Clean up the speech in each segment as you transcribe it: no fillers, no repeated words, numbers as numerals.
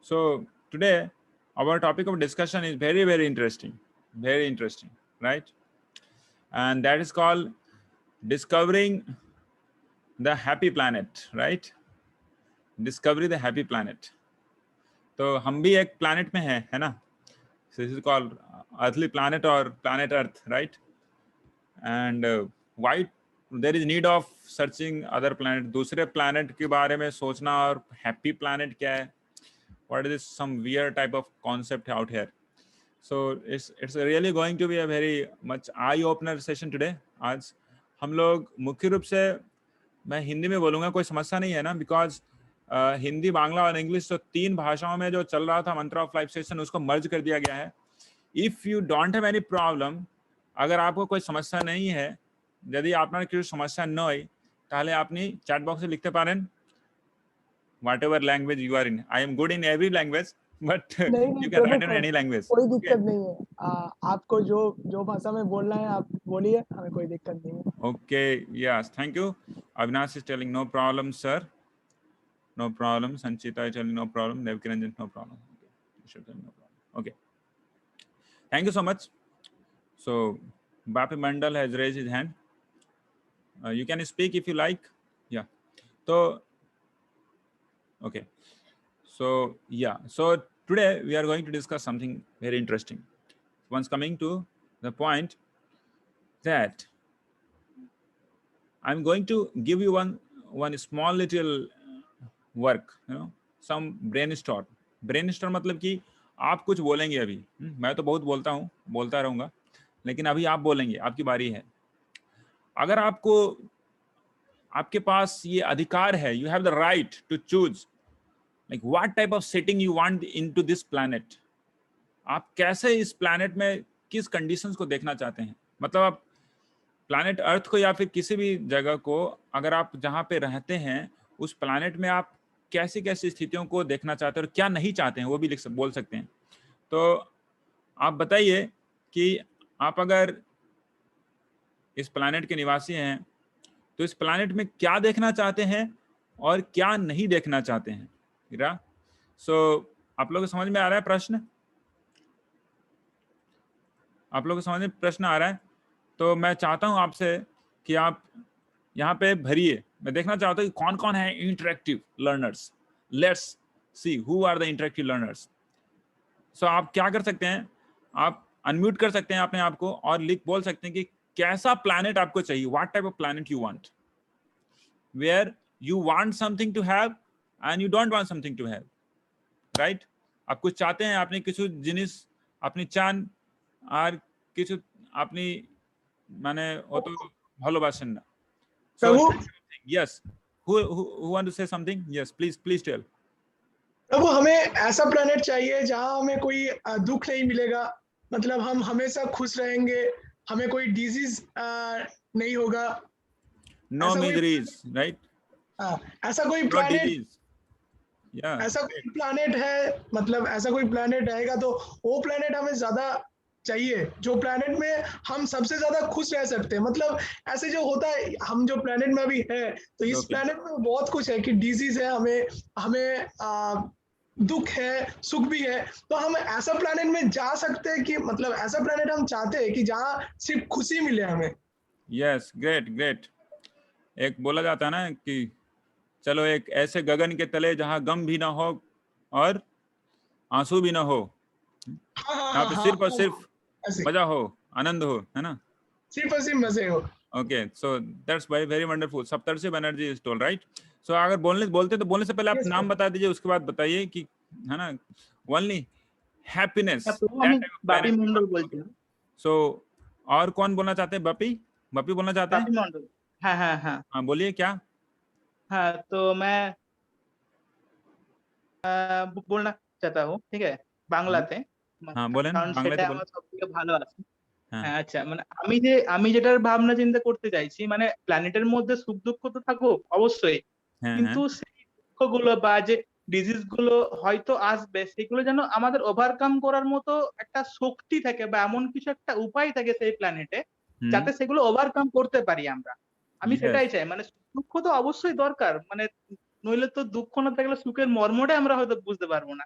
So today our topic of discussion is very interesting, right? And that is called discovering the happy planet, right? Discovery the happy planet. तो हम भी एक planet में हैं, है ना? So this is called earthly planet or planet Earth, right? And why there is need of searching other planet, दूसरे planet के बारे में सोचना और happy planet क्या है? What is this some weird type of concept out here? So it's really going to be a very much eye opener session today. आज हम लोग मुख्य रूप से मैं हिंदी में बोलूँगा, कोई समस्या नहीं है ना, बिकॉज हिंदी, बांग्ला और इंग्लिश तो तीन भाषाओं में जो चल रहा था मंत्र ऑफ लाइफ सेशन, उसको मर्ज कर दिया गया है. If you don't have any problem, अगर आपको कोई समस्या नहीं है, यदि आपने कोई समस्या न হয় তাহলে আপনি চ্যাট বক্সে লিখতে পারেন whatever language you are in. I am good in every language, but you can write in any language. कोई दिक्कत नहीं है. आपको जो भाषा में बोलना है आप बोलिए, हमें कोई दिक्कत नहीं है. Okay, yes, thank you. Avinash is telling no problem, sir. No problem. Sanchita is telling no problem. Devkiranjan, no problem. Okay. You should tell no problem. Okay. Thank you so much. So, Bapi Mandal has raised his hand. You can speak if you like. Yeah. So, okay. So, yeah. So, today we are going to discuss something very interesting. Once coming to the point that I'm going to give you one small little work, some brainstorm. Brainstorm मतलब कि आप कुछ बोलेंगे अभी. मैं तो बहुत बोलता हूँ, बोलता रहूँगा, लेकिन अभी आप बोलेंगे, आपकी बारी है. अगर आपके पास ये अधिकार है, you have the right to choose like what type of setting you want into this planet. आप कैसे इस planet में किस conditions को देखना चाहते हैं. मतलब आप प्लैनेट अर्थ को या फिर किसी भी जगह को, अगर आप जहां पे रहते हैं उस प्लैनेट में आप कैसी कैसी स्थितियों को देखना चाहते हैं और क्या नहीं चाहते हैं, वो भी बोल सकते हैं. तो आप बताइए कि आप अगर इस प्लैनेट के निवासी हैं तो इस प्लैनेट में क्या देखना चाहते हैं और क्या नहीं देखना चाहते हैं. आप लोगों को समझ में आ रहा है प्रश्न? आप लोगों को समझ में प्रश्न आ रहा है? तो मैं चाहता हूं आपसे कि आप यहाँ पे भरिए. मैं देखना चाहता हूँ कि कौन कौन है interactive learners. Let's see who are the interactive learners. So आप क्या कर सकते हैं, आप अनम्यूट कर सकते हैं अपने आप को और बोल सकते हैं कि कैसा प्लैनेट आपको चाहिए. What type of planet you want, where you want something to have and you don't want something to have, right. आप कुछ चाहते हैं, आपने किसी जिनिस अपनी चान और किसी अपनी माने वो तो ভালোবাসেন না. So yes, who want to say something? Yes, please tell. प्रभु, हमें ऐसा प्लेनेट चाहिए जहां हमें कोई दुख नहीं मिलेगा. मतलब हम हमेशा खुश रहेंगे, हमें कोई डिजीज नहीं होगा. No miseries, right? ऐसा कोई प्लेनेट, ऐसा कोई प्लेनेट है, मतलब ऐसा कोई प्लेनेट रहेगा तो वो प्लेनेट हमें ज्यादा चाहिए, जो प्लैनेट में हम सबसे ज्यादा खुश रह सकते हैं. मतलब ऐसे जो होता है, हम जो प्लैनेट में अभी है तो इस प्लैनेट में बहुत कुछ है कि डिजीज है, हमें दुख है, सुख भी है. तो हम ऐसा प्लैनेट में जा सकते हैं कि मतलब ऐसा प्लैनेट हम चाहते हैं कि जहाँ सिर्फ खुशी मिले हमें. Yes, great. एक बोला जाता है ना कि चलो एक ऐसे गगन के तले जहाँ गम भी ना हो और आंसू भी ना हो, यहाँ पे सिर्फ और सिर्फ मजा हो, आनंद हो, है ना, सिर्फ और सिर्फ मजे हो. Okay, so that's very wonderful. Saptarshi Banerjee is told, right. So अगर बोलते तो बोलने से पहले आप नाम बता दीजिए, उसके बाद बताइए कि, है ना, ओनली हैप्पीनेस. बापी मंडल बोलते हैं. सो और कौन बोलना चाहते हैं? बापी बोलना चाहते हैं? बापी मंडल. हाँ, बोलिए क्या. हाँ, तो मैं बोलना चाहता हूँ, ठीक है, বাংলাতে. হ্যাঁ বলেন, বাংলাতে আমার সবথেকে ভালো আছে. হ্যাঁ, আচ্ছা, মানে আমি যেটার ভাবনা চিন্তা করতে চাইছি, মানে প্ল্যানেটের মধ্যে সুখ দুঃখ তো থাকবো অবশ্যই, কিন্তু সেই দুঃখগুলো বা যে ডিজিজ গুলো হয়তো আসবে, সেগুলো যেন আমাদের ওভারকাম করার মতো একটা শক্তি থাকে বা এমন কিছু একটা উপায় থাকে সেই প্ল্যানেটে, যাতে সেগুলো ওভারকাম করতে পারি আমরা. আমি সেটাই চাই. মানে দুঃখ তো অবশ্যই দরকার, মানে নইলে তো দুঃখ না থাকলে সুখের মর্মটাই আমরা হয়তো বুঝতে পারবো না.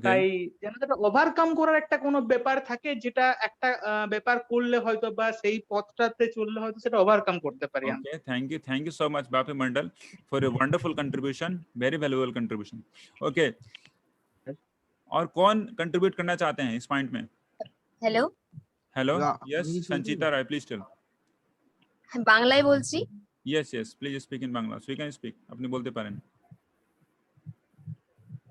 তাই যেন এটা ওভারকাম করার একটা কোনো ব্যাপার থাকে, যেটা একটা ব্যাপার করলে হয়তো বা সেই পথটাতে চললে হয়তো সেটা ওভারকাম করতে পারি আমি। Okay, thank you so much, Bapi Mandal, for your wonderful contribution, very valuable contribution. Okay, और कौन कंट्रीब्यूट करना चाहते हैं इस पॉइंट में? Hello hello, yes, Sanchita Rai, please tell. বাংলায় বলছি। Yes yes, please speak in Bangla, so you can speak, আপনি বলতে পারেন।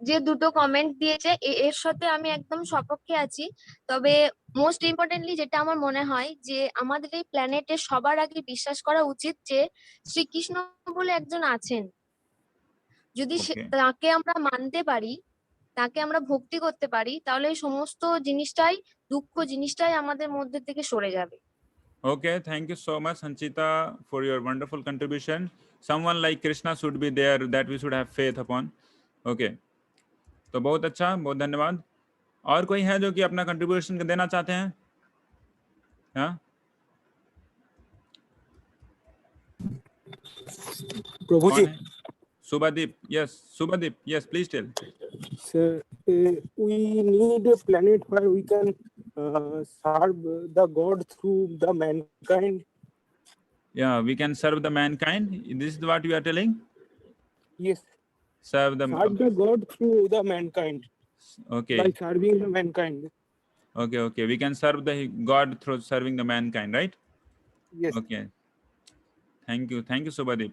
যে দুটো কমেন্ট দিয়েছে এর সাথে আমি একদম সপক্ষে আছি, তবে মোস্ট ইম্পর্টেন্টলি যেটা আমার মনে হয় যে আমাদের এই প্ল্যানেটে সবার আগে বিশ্বাস করা উচিত যে শ্রীকৃষ্ণ বলে একজন আছেন। যদি তাকে আমরা মানতে পারি, তাকে আমরা ভক্তি করতে পারি, তাহলে এই সমস্ত জিনিসটাই, দুঃখ জিনিসটাই আমাদের মধ্যে থেকে সরে যাবে। Okay, thank you so much, Sanchita, for your wonderful contribution. Someone like Krishna should be there, that we should have faith upon. Okay, तो बहुत अच्छा, बहुत धन्यवाद। और कोई है जो कि अपना कंट्रीब्यूशन देना चाहते हैं? हाँ, प्रभु जी, Subhadip, yes, Subhadip, yes, please tell. sir, we need a planet where we can serve the God through the mankind. Yeah, we can serve the mankind. This is what you are telling? Yes. Serve the God through the mankind. Okay. By serving the mankind. Okay, okay. We can serve the God through serving the mankind, right? Yes. Okay. Thank you, Subhadip.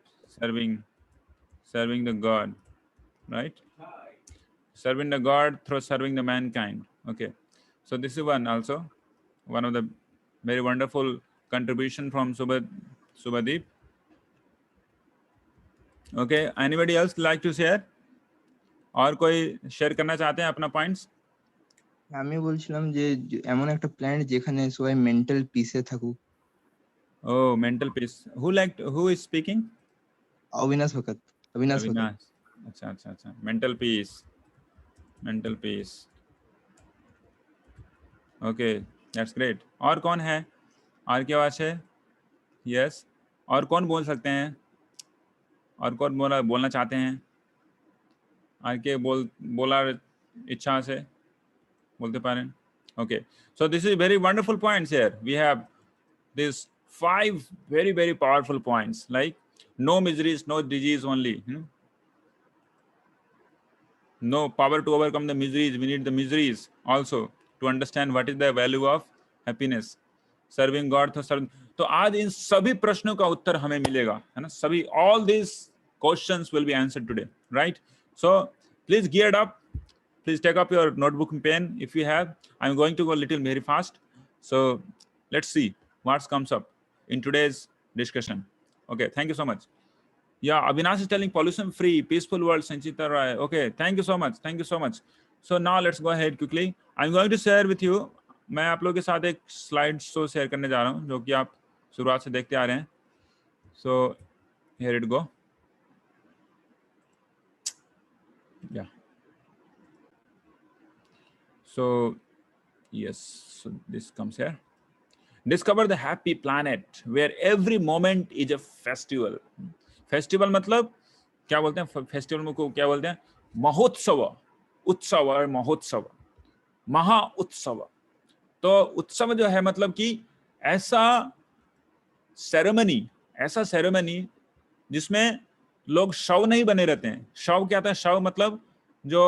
Serving the God, right? Serving the God through serving the mankind. Okay. So this is one of the very wonderful contribution from Subhadip. Okay. Anybody else like to share? और कोई share करना चाहते हैं अपना points? আমি বলছিলাম যে এমন একটা প্ল্যানেট যেখানে সবাই মেন্টাল পিসে থাকুক। ও mental peace, who is speaking? Abinash Bhakat. अच्छा, mental peace. Okay, that's great. और कौन है? और क्या आवाज है? Yes. और कौन बोल सकते हैं? और कौन बोलना चाहते हैं? আর কে বলার ইচ্ছা আছে? বলতে পারেন। Okay, so this is very wonderful points here. We have these 5 very, very powerful points, like no miseries, no disease only. No power to overcome the miseries. We need the miseries also to understand what is the value of happiness. Serving God to serve. तो आज इन सभी प्रश्नों का उत्तर हमें मिलेगा, है ना? सभी all these questions will be answered today, right? So please geared up. Please take up your notebook and pen if you have. I'm going to go a little very fast. So let's see what comes up in today's discussion. Okay, thank you so much. Yeah, Avinash is telling pollution-free, peaceful world, Sanchita Rai. Okay, thank you so much. So now let's go ahead quickly. I'm going to share with you. मैं आप लोगों के साथ एक slide show share करने जा रहा हूँ, जो कि आप शुरुआत से देखते आ रहे हैं. So here it go. Yeah. So yes, so this comes here. Discover the happy planet where every moment is a festival. Festival मतलब क्या बोलते हैं? फेस्टिवल को क्या बोलते हैं? महोत्सव, उत्सव और महोत्सव, महा उत्सव. तो उत्सव जो है मतलब कि ऐसा सेरेमनी जिसमें लोग शव नहीं बने रहते हैं. शव क्या था? शव मतलब जो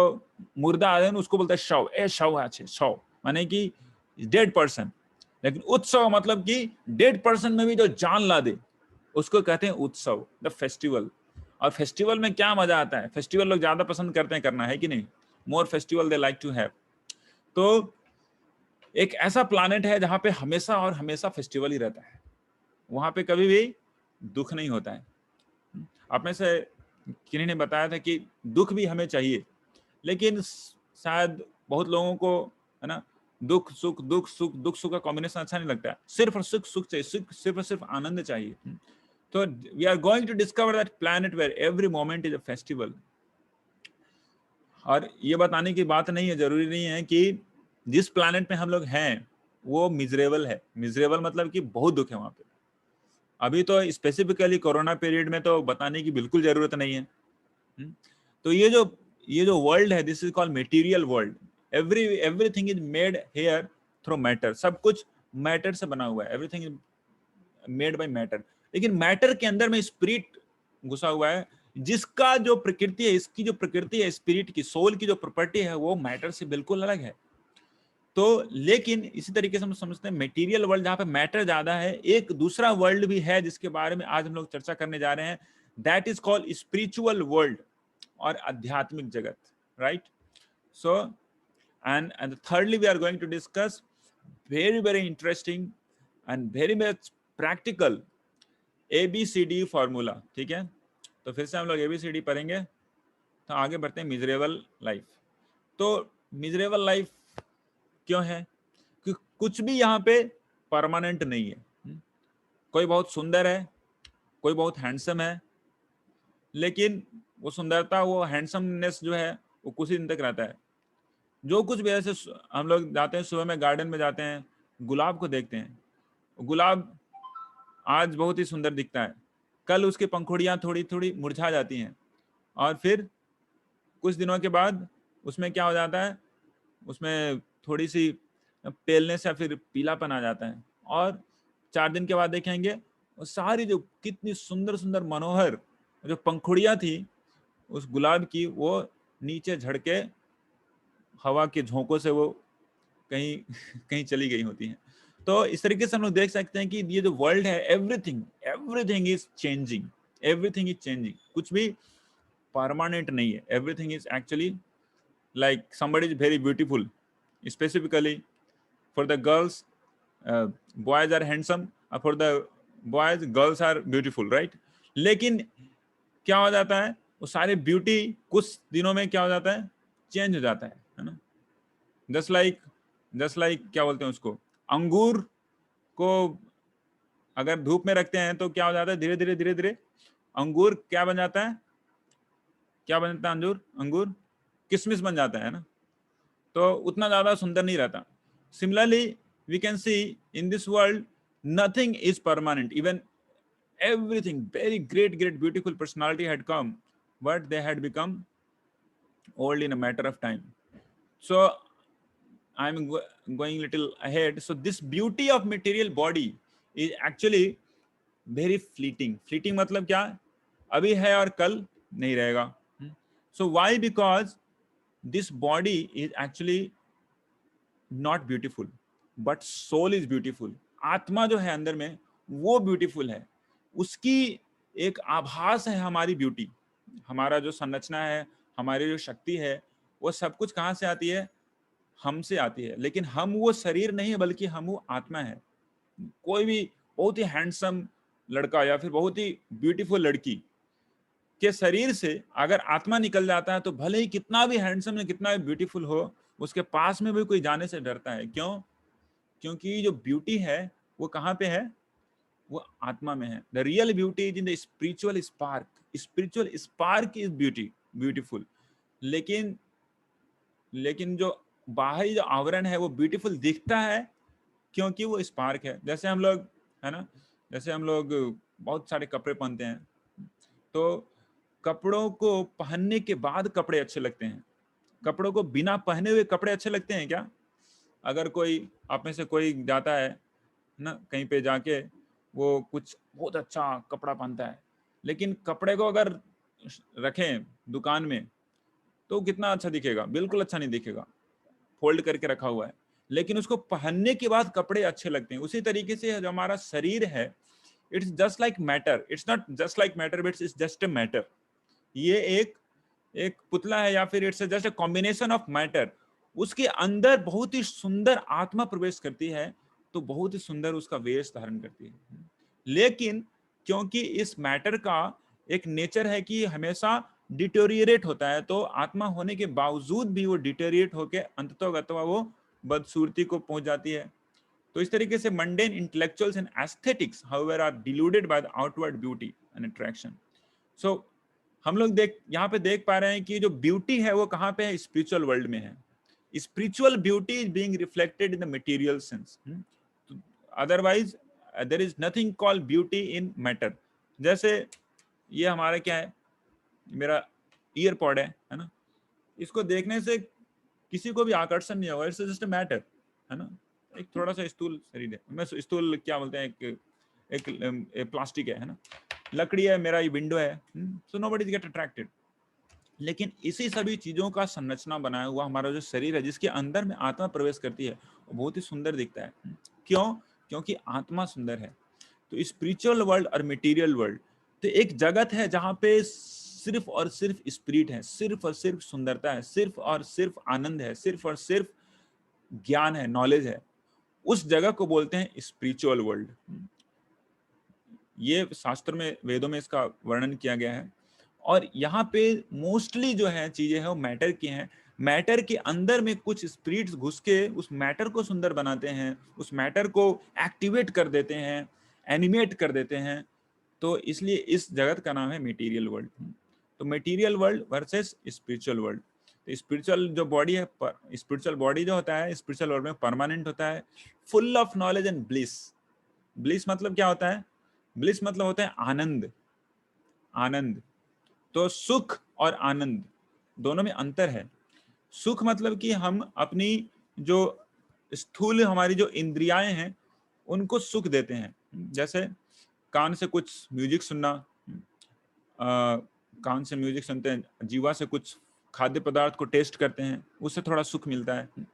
मुर्दा आदमी है उसको बोलते हैं शव. शव আছে, शव माने कि डेड पर्सन. लेकिन उत्सव मतलब कि डेड पर्सन में भी जो जान ला दे उसको कहते हैं उत्सव, द फेस्टिवल. और फेस्टिवल में क्या मजा आता है? फेस्टिवल लोग ज्यादा पसंद करते हैं करना, है कि नहीं? More festival they like to have. तो एक ऐसा प्लैनेट है जहां पे हमेशा और हमेशा फेस्टिवल ही रहता है. वहां पे कभी भी दुख नहीं होता है. आप में से किन्हीं ने बताया था कि दुख भी हमें चाहिए, लेकिन शायद बहुत लोगों को, है ना, दुख सुख का कॉम्बिनेशन अच्छा नहीं लगता है. सिर्फ और सुख चाहिए, सिर्फ और सिर्फ आनंद चाहिए. तो we are going to discover that planet where every moment is a festival. और ये बताने की बात नहीं है, जरूरी नहीं है कि जिस प्लैनेट में हम लोग हैं वो मिजरेबल है. मिजरेबल मतलब कि बहुत दुख है वहां पे. अभी तो स्पेसिफिकली कोरोना पीरियड में तो बताने की बिल्कुल जरूरत नहीं है. तो ये जो ये जो वर्ल्ड है, this is called material world. Everything is made here through matter. सब कुछ मैटर से बना हुआ है. Everything is made by matter. लेकिन मैटर के अंदर में स्पिरिट घुसा हुआ है, जिसका जो प्रकृति है, इसकी जो प्रकृति है, स्पिरिट की, सोल की जो प्रॉपर्टी है, वो मैटर से बिल्कुल अलग है. तो लेकिन इसी तरीके से हम समझते हैं मटेरियल वर्ल्ड जहां पे मैटर ज्यादा है, एक दूसरा वर्ल्ड भी है जिसके बारे में आज हम लोग चर्चा करने जा रहे हैं. That is called spiritual world और आध्यात्मिक जगत. Right. So and thirdly we are going to discuss very interesting and very much practical ABCD formula. ठीक है, तो फिर से हम लोग ABCD पढ़ेंगे. तो आगे बढ़ते हैं मिजरेबल लाइफ. तो मिजरेबल लाइफ क्यों है? कि कुछ भी यहाँ पे परमानेंट नहीं है. कोई बहुत सुंदर है, कोई बहुत हैंडसम है, लेकिन वो सुंदरता, वो हैंडसमनेस जो है वो कुछ ही दिन तक रहता है. जो कुछ भी ऐसे, हम लोग जाते हैं सुबह में गार्डन में जाते हैं, गुलाब को देखते हैं. गुलाब आज बहुत ही सुंदर दिखता है, कल उसकी पंखुड़ियां थोड़ी थोड़ी मुरझा जाती हैं, और फिर कुछ दिनों के बाद उसमें क्या हो जाता है, उसमें थोड़ी सी पेलनेस या फिर पीलापन आ जाता है. और 4 दिन के बाद देखेंगे वो सारी जो कितनी सुंदर सुंदर मनोहर जो पंखुड़ियां थी उस गुलाब की, वो नीचे झड़के हवा के झोंकों से वो कहीं कहीं चली गई होती हैं. तो इस तरीके से हम लोग देख सकते हैं कि ये जो वर्ल्ड है, everything is changing. Everything is changing. कुछ भी परमानेंट नहीं है. Everything is actually like somebody is very beautiful, specifically for the girls, boys are handsome, for the boys, girls are beautiful, right? लेकिन क्या हो जाता है, वो सारे ब्यूटी कुछ दिनों में क्या हो जाता है, चेंज हो जाता है ना. जस्ट लाइक क्या बोलते हैं उसको, अंगूर को अगर धूप में रखते हैं तो क्या हो जाता है, धीरे धीरे अंगूर क्या बन जाता है, क्या बन जाता है, अंगूर किशमिश बन जाता है ना. तो उतना ज्यादा सुंदर नहीं रहता. Similarly we can see in this world nothing is permanent. Even everything, very great beautiful personality had come, but they had become old in a matter of time. So I'm going little ahead. So this beauty of material body is actually very fleeting. Fleeting मतलब क्या, अभी है और कल नहीं रहेगा. So why? Because this body is actually not beautiful, but soul is beautiful. आत्मा जो है अंदर में वो ब्यूटीफुल है. उसकी एक आभास है हमारी ब्यूटी. हमारा जो संरचना है, हमारी जो शक्ति है, वो सब कुछ कहाँ से आती है, हमसे आती है. लेकिन हम वो शरीर नहीं है, बल्कि हम वो आत्मा है. कोई भी बहुत ही हैंडसम लड़का या फिर बहुत ही ब्यूटीफुल लड़की के शरीर से अगर आत्मा निकल जाता है, तो भले ही कितना भी हैंडसम है, कितना भी ब्यूटीफुल हो, उसके पास में भी कोई जाने से डरता है. क्यों? क्योंकि जो ब्यूटी है वो कहाँ पे है, वो आत्मा में है. The real beauty is in the spiritual spark. Spiritual spark is beautiful. लेकिन जो बाहरी जो आवरण है वो ब्यूटीफुल दिखता है क्योंकि वो स्पार्क है. जैसे हम लोग है ना, जैसे हम लोग बहुत सारे कपड़े पहनते हैं, तो कपड़ों को पहनने के बाद कपड़े अच्छे लगते हैं. कपड़ों को बिना पहने हुए कपड़े अच्छे लगते हैं क्या? अगर कोई आप में से कोई जाता है ना कहीं पे, जाके वो कुछ बहुत अच्छा कपड़ा पहनता है, लेकिन कपड़े को अगर रखें दुकान में तो कितना अच्छा दिखेगा, बिल्कुल अच्छा नहीं दिखेगा, फोल्ड करके रखा हुआ है. लेकिन उसको पहनने के बाद कपड़े अच्छे लगते हैं. उसी तरीके से जो हमारा शरीर है, it's just like matter. It's not just like matter, but it's just a matter. ये एक पुतला है, या फिर it's just a combination of matter. उसके अंदर बहुत ही सुंदर आत्मा प्रवेश करती है, तो बहुत ही सुंदर उसका वेश धारण करती है. लेकिन क्योंकि इस मैटर का एक नेचर है कि हमेशा डिटोरिएट होता है, तो आत्मा होने के बावजूद भी वो डिटोरिएट होके अंततः वो बदसूरती को पहुंच जाती है. तो इस तरीके से mundane intellectuals and aesthetics however are deluded by the outward beauty and attraction. So हम लोग यहाँ पे देख पा रहे हैं कि जो ब्यूटी है वो कहाँ पे है, स्पिरिचुअल वर्ल्ड में है. Spiritual beauty is being reflected in the material sense. Otherwise there is nothing called beauty in matter. जैसे ये हमारा क्या है, मेरा ईयरपॉड है ना, इसको देखने से किसी को भी आकर्षण नहीं होगा, इट्स जस्ट अ मैटर, है ना। एक थोड़ा सा स्थूल शरीर है, मैं स्थूल क्या बोलते हैं, एक प्लास्टिक है ना, लकड़ी है, मेरा ये विंडो है, सो नोबडी गेट अट्रैक्टेड। लेकिन इसी सभी चीजों का संरचना बनाया हुआ हमारा जो शरीर है, जिसके अंदर में आत्मा प्रवेश करती है, वो बहुत ही सुंदर दिखता है। क्यों? क्योंकि आत्मा सुंदर है। तो स्पिरिचुअल वर्ल्ड और मटेरियल वर्ल्ड, तो एक जगत है जहां पे सिर्फ और सिर्फ स्पिरिट है, सिर्फ और सिर्फ सुंदरता है, सिर्फ और सिर्फ आनंद है, सिर्फ और सिर्फ ज्ञान है, नॉलेज है। उस जगह को बोलते हैं स्पिरिचुअल वर्ल्ड। ये शास्त्र में, वेदों में इसका वर्णन किया गया है। और यहाँ पे मोस्टली जो है चीजें हैं वो मैटर की हैं। मैटर के अंदर में कुछ स्पिरिट्स घुस के उस मैटर को सुंदर बनाते हैं, उस मैटर को एक्टिवेट कर देते हैं, एनिमेट कर देते हैं। तो इसलिए इस जगत का नाम है मटेरियल वर्ल्ड। तो material world versus spiritual world. तो स्पिरिचुअल जो बॉडी है, स्पिरिचुअल बॉडी जो होता है स्पिरिचुअल वर्ल्ड में परमानेंट होता है, full of knowledge and bliss. Bliss मतलब क्या होता है? ब्लिस मतलब होता है आनंद। आनंद, तो सुख और आनंद दोनों में अंतर है। सुख मतलब कि हम अपनी जो स्थूल हमारी जो इंद्रियाएं हैं उनको सुख देते हैं। जैसे कान से कुछ म्यूजिक सुनना, कान से म्यूजिक सुनते हैं, जीवा से कुछ खाद्य पदार्थ को टेस्ट करते हैं, उससे थोड़ा सुख मिलता है।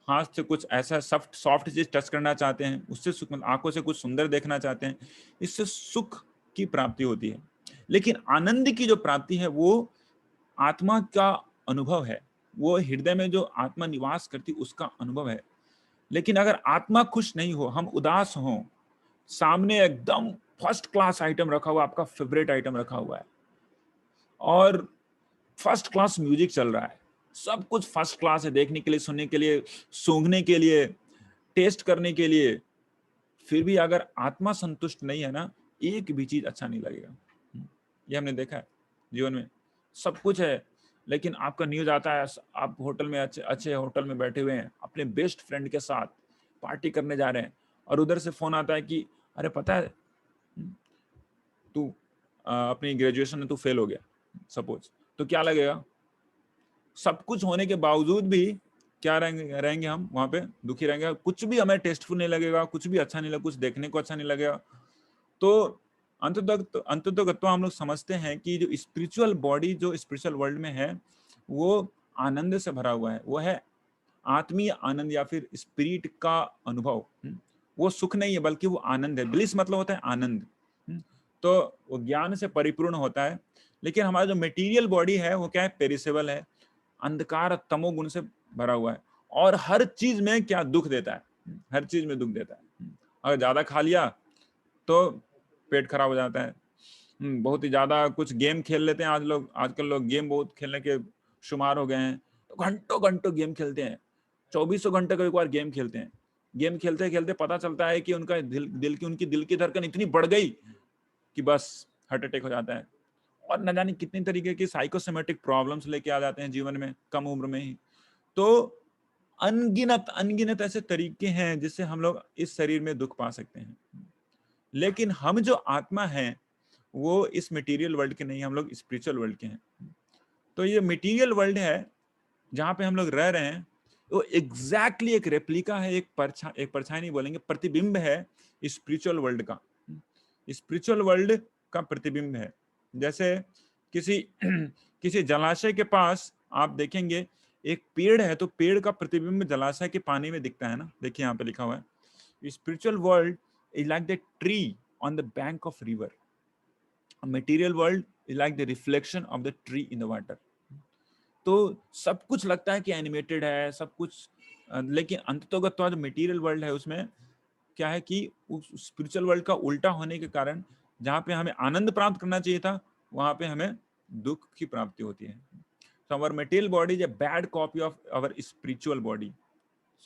हाथ से कुछ ऐसा सॉफ्ट चीज टच करना चाहते हैं, उससे सुख मिलता है। आंखों से कुछ सुंदर देखना चाहते हैं, इससे सुख की प्राप्ति होती है। लेकिन आनंद की जो प्राप्ति है वो आत्मा का अनुभव है, वो हृदय में जो आत्मा निवास करती उसका अनुभव है। लेकिन अगर आत्मा खुश नहीं हो, हम उदास हों, सामने एकदम फर्स्ट क्लास आइटम रखा हुआ, आपका फेवरेट आइटम रखा हुआ है और फर्स्ट क्लास म्यूजिक चल रहा है, सब कुछ फर्स्ट क्लास है, देखने के लिए, सुनने के लिए, सूंघने के लिए, टेस्ट करने के लिए, फिर भी अगर आत्मा संतुष्ट नहीं है ना, एक भी चीज अच्छा नहीं लगेगा। ये हमने देखा है जीवन में। सब कुछ है लेकिन आपका न्यूज आता है, आप होटल में अच्छे होटल में बैठे हुए हैं, अपने बेस्ट फ्रेंड के साथ पार्टी करने जा रहे हैं, और उधर से फोन आता है कि अरे पता है तू अपनी ग्रेजुएशन में तू फेल हो गया, सपोज। तो क्या लगेगा? सब कुछ होने के बावजूद भी क्या रहेंगे हम वहां पे? दुखी रहेंगे। कुछ भी हमें टेस्टफुल नहीं लगेगा, कुछ भी अच्छा नहीं लगेगा, कुछ देखने को अच्छा नहीं लगेगा। तो अंततः हम लोग समझते हैं कि जो स्पिरिचुअल बॉडी जो स्पिरिचुअल वर्ल्ड में है वो आनंद से भरा हुआ है, वो है आत्मीय आनंद या फिर स्पिरिट का अनुभव। वो सुख नहीं है बल्कि वो आनंद है। ब्लिस मतलब होता है आनंद। तो वो ज्ञान से परिपूर्ण होता है। लेकिन हमारा जो मटेरियल बॉडी है वो क्या है? पेरिसेबल है, अंधकार तमोगुण से भरा हुआ है, और हर चीज में क्या दुख देता है, हर चीज में दुख देता है। अगर ज्यादा खा लिया तो पेट खराब हो जाता है। बहुत ही ज्यादा कुछ गेम खेल लेते हैं आजकल लोग गेम बहुत खेलने के शुमार हो गए हैं, तो घंटों घंटों गेम खेलते हैं, 2400 घंटे का एक बार गेम खेलते हैं। गेम खेलते खेलते पता चलता है कि उनका उनकी दिल की धड़कन इतनी बढ़ गई कि बस हार्ट अटैक हो जाता है, और न जाने कितनी तरीके की साइकोसोमेटिक प्रॉब्लम्स लेके आ जाते हैं जीवन में कम उम्र में ही। तो अनगिनत ऐसे तरीके हैं जिससे हम लोग इस शरीर में दुख पा सकते हैं। लेकिन हम जो आत्मा है वो इस मटेरियल वर्ल्ड के नहीं, हम लोग स्पिरिचुअल वर्ल्ड के हैं। तो ये मटेरियल वर्ल्ड है जहां पे हम लोग रह रहे हैं, वो एग्जैक्टली एक रेप्लिका है, एक परछाई नहीं बोलेंगे, प्रतिबिंब है स्पिरिचुअल वर्ल्ड का। स्पिरिचुअल वर्ल्ड का प्रतिबिंब है। जैसे किसी जलाशय के पास आप देखेंगे एक पेड़ है, तो पेड़ का प्रतिबिंब जलाशय के पानी में दिखता है ना। देखिए यहाँ पे लिखा हुआ है, spiritual world is like the tree on the bank of river. A material world is like the reflection of the tree in the water. तो सब कुछ लगता है कि एनिमेटेड है सब कुछ, लेकिन अंततोगत्वा जो मटेरियल वर्ल्ड है उसमें क्या है कि उस स्पिरिचुअल वर्ल्ड का उल्टा होने के कारण जहाँ पे हमें आनंद प्राप्त करना चाहिए था वहां पे हमें दुख की प्राप्ति होती है। So our material body is a bad copy of our spiritual body.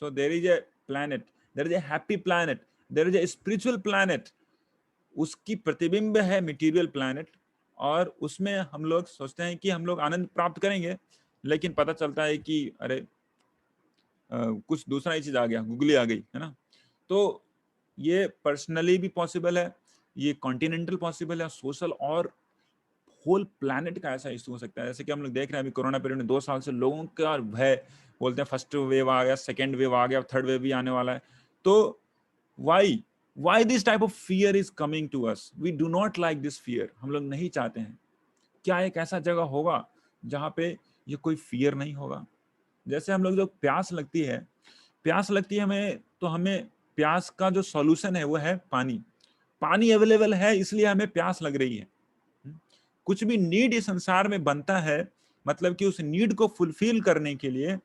So there is a planet, there is a happy planet, there is a spiritual planet. उसकी प्रतिबिंब है मटेरियल प्लैनेट, और उसमें हम लोग सोचते हैं कि हम लोग आनंद प्राप्त करेंगे, लेकिन पता चलता है कि अरे कुछ दूसरा ही चीज आ गया, गुगली आ गई, है ना। तो ये पर्सनली भी पॉसिबल है, ये कॉन्टिनेंटल पॉसिबल है, सोशल और होल प्लैनेट का ऐसा इशू हो सकता है। जैसे कि हम लोग देख रहे हैं अभी कोरोना पीरियड में 2 साल से लोगों का भय, बोलते हैं फर्स्ट वेव आ गया, सेकेंड वेव आ गया, थर्ड वेव भी आने वाला है। तो why this type of fear is coming to us? We do not like this fear. हम लोग नहीं चाहते हैं। क्या एक ऐसा जगह होगा जहाँ पे ये कोई फियर नहीं होगा? जैसे हम लोग, जो प्यास लगती है हमें, तो हमें प्यास का जो सॉल्यूशन है वो है पानी। पानी अवेलेबल है इसलिए हमें प्यास लग रही है। कुछ भी नीड इस संसार में बनता है, मतलब कि उस नीड को फुलफिल करने के लिए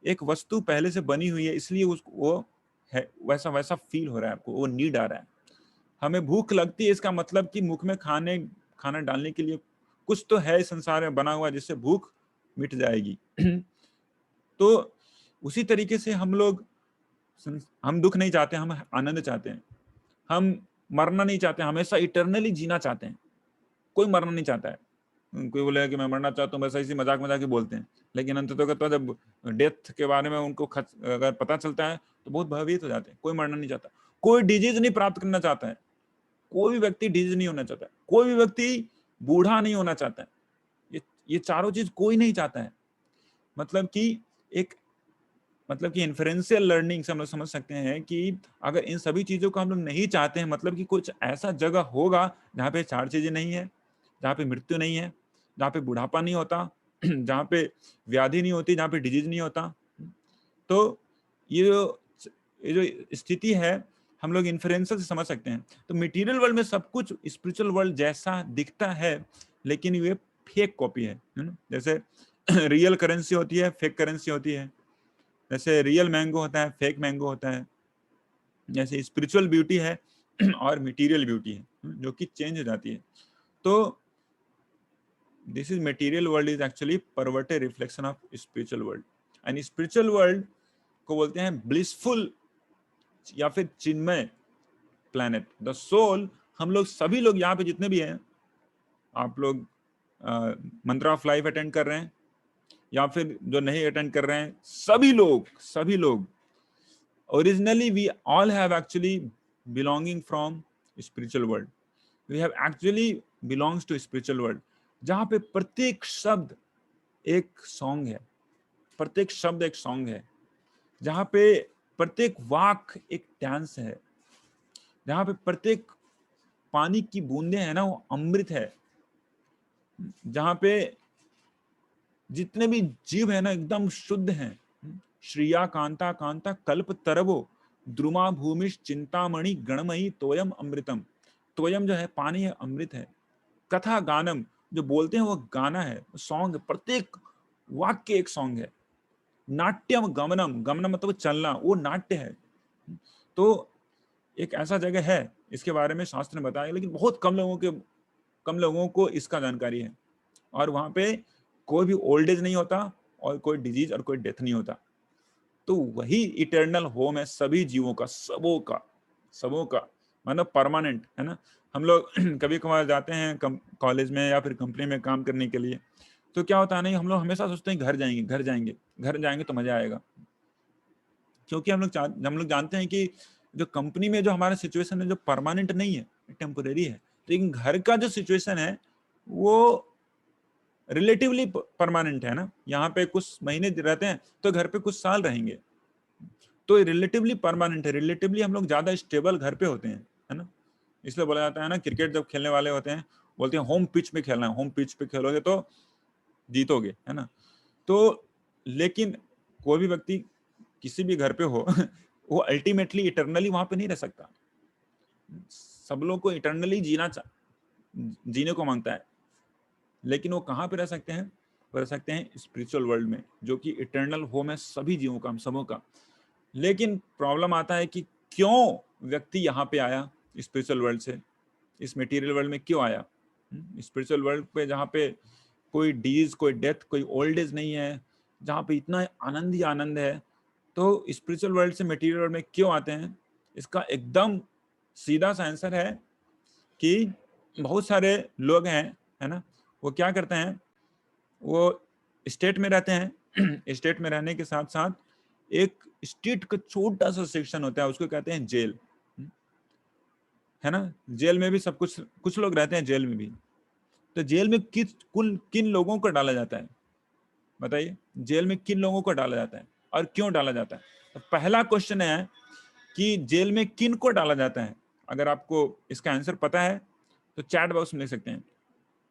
एक वस्तु पहले से बनी हुई है, इसलिए उसको वो है वैसा फील हो रहा है आपको, वो नीड आ रहा है। हमें भूख लगती है, इसका मतलब कि मुख में खाना डालने के लिए कुछ तो है इस संसार में बना हुआ जिससे भूख मिट जाएगी। तो उसी तरीके से हम दुख नहीं चाहते, हम आनंद चाहते हैं। हम मरना नहीं चाहते, हमेशा इटर्नली जीना चाहते हैं। कोई मरना नहीं चाहता है। कोई बोलेगा कि मैं मरना चाहता हूँ, बस ऐसी मजाक ही बोलते हैं, लेकिन अंततः तो जब डेथ के बारे में उनको अगर पता चलता है तो बहुत भयभीत हो जाते हैं। कोई मरना नहीं चाहता, कोई डिजीज नहीं प्राप्त करना चाहता है, कोई भी व्यक्ति डिजीज नहीं होना चाहता है, कोई भी व्यक्ति बूढ़ा नहीं होना चाहता है। ये चारों चीज कोई नहीं चाहता है। मतलब कि इन्फरेंशियल लर्निंग से हम लोग समझ सकते हैं कि अगर इन सभी चीजों को हम लोग नहीं चाहते हैं, मतलब कि कुछ ऐसा जगह होगा जहाँ पे चार चीजें नहीं है, जहाँ पे मृत्यु नहीं है, जहाँ पे बुढ़ापा नहीं होता, जहाँ पे व्याधि नहीं होती, जहाँ पे डिजीज नहीं होता। तो ये जो स्थिति है हम लोग इन्फरेंशियल से समझ सकते हैं। तो मटेरियल वर्ल्ड में सब कुछ स्पिरिचुअल वर्ल्ड जैसा दिखता है, लेकिन ये फेक कॉपी है ना। जैसे रियल करेंसी होती है, फेक करेंसी होती है। जैसे रियल मैंगो होता है, फेक मैंगो होता है। जैसे स्पिरिचुअल ब्यूटी है और मटेरियल ब्यूटी है, जो कि चेंज हो जाती है। तो this is material world is actually perverted reflection of spiritual world. And spiritual world को बोलते हैं ब्लिसफुल या फिर चिन्मय प्लैनेट, द सोल। हम लोग सभी लोग यहाँ पे जितने भी हैं, आप लोग मंत्रा ऑफ लाइफ अटेंड कर रहे हैं या फिर जो नहीं अटेंड कर रहे हैं, सभी लोग originally we all have actually belonging from spiritual world. We have actually belongs to spiritual world, जहाँ पे प्रत्येक शब्द एक सॉन्ग है, प्रत्येक शब्द एक सॉन्ग है, जहाँ पे प्रत्येक वाक एक डांस है, जहाँ पे प्रत्येक पानी की बूंदें है ना वो अमृत है, जहाँ पे जितने भी जीव है ना एकदम शुद्ध हैं। श्रिया कांता कांता कल्प तरबो द्रुमा भूमिश चिंतामणि गणमयी तोयम अमृतम। तोयम जो है पानी है, अमृत है। कथा गानम जो बोलते हैं वो गाना है, सॉन्ग, प्रत्येक वाक्य एक सॉन्ग है। नाट्यम गमनम, गमनम मतलब चलना, वो नाट्य है। तो एक ऐसा जगह है, इसके बारे में शास्त्र ने बताया, लेकिन बहुत कम लोगों को इसका जानकारी है। और वहां पे कोई भी ओल्ड एज नहीं होता और कोई डिजीज और कोई डेथ नहीं होता। तो वही इटर्नल होम है सभी जीवों का, सबों का मतलब परमानेंट है ना। हम लोग कभी कभार जाते हैं कॉलेज में या फिर कंपनी में काम करने के लिए, तो क्या होता है नहीं, हम लोग हमेशा सोचते हैं घर जाएंगे तो मजा आएगा। क्योंकि हम लोग जानते हैं कि जो कंपनी में जो हमारा सिचुएशन है जो परमानेंट नहीं है, टेम्पोरेरी है। लेकिन घर का जो सिचुएशन है वो रिलेटिवली परमानेंट है ना। यहाँ पे कुछ महीने रहते हैं तो घर पे कुछ साल रहेंगे, तो रिलेटिवली परमानेंट है। रिलेटिवली हम लोग ज्यादा स्टेबल घर पे होते हैं, है ना। इसलिए बोला जाता है ना, क्रिकेट जब खेलने वाले होते हैं बोलते हैं होम पिच पे खेलना है, होम पिच पे खेलोगे तो जीतोगे, है ना। तो लेकिन कोई भी व्यक्ति किसी भी घर पे हो वो अल्टीमेटली इटर्नली वहां पे नहीं रह सकता। सब लोग को इटर्नली जीने को मांगता है, लेकिन वो कहाँ पे रह सकते हैं? वो रह सकते हैं स्पिरिचुअल वर्ल्ड में, जो कि इटर्नल होम है सभी जीवों का, हम सबों का। लेकिन प्रॉब्लम आता है कि क्यों व्यक्ति यहाँ पे आया स्पिरिचुअल वर्ल्ड से, इस मटेरियल वर्ल्ड में क्यों आया? स्पिरिचुअल वर्ल्ड पे जहाँ पे कोई डिजीज, कोई डेथ, कोई ओल्ड एज नहीं है, जहाँ पे इतना आनंद ही आनंद है, तो स्पिरिचुअल वर्ल्ड से मटेरियल वर्ल्ड में क्यों आते हैं? इसका एकदम सीधा सा आंसर है कि बहुत सारे लोग हैं, है ना, वो क्या करते हैं, वो स्टेट में रहते हैं स्टेट में रहने के साथ साथ एक स्टेट का छोटा सा सेक्शन होता है, उसको कहते हैं जेल, है ना। जेल में भी सब कुछ लोग रहते हैं जेल में भी। तो जेल में किन लोगों को डाला जाता है? बताइए, जेल में किन लोगों को डाला जाता है और क्यों डाला जाता है? तो पहला क्वेश्चन है कि जेल में किन को डाला जाता है। अगर आपको इसका आंसर पता है तो चैट बॉक्स में लिख सकते हैं।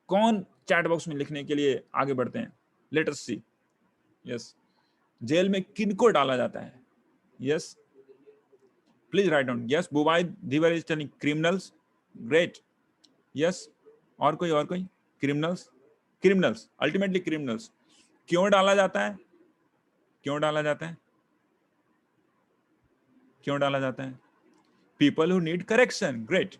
कौन चैट बॉक्स में लिखने के लिए आगे बढ़ते हैं? Let us see. Yes, jail में किन को डाला जाता है? Yes, please write down. Yes, Bubai Dhibar is telling criminals. Great. Yes, और कोई? Criminals, ultimately criminals. क्यों डाला जाता है? क्यों डाला जाता है? People who need correction. Great.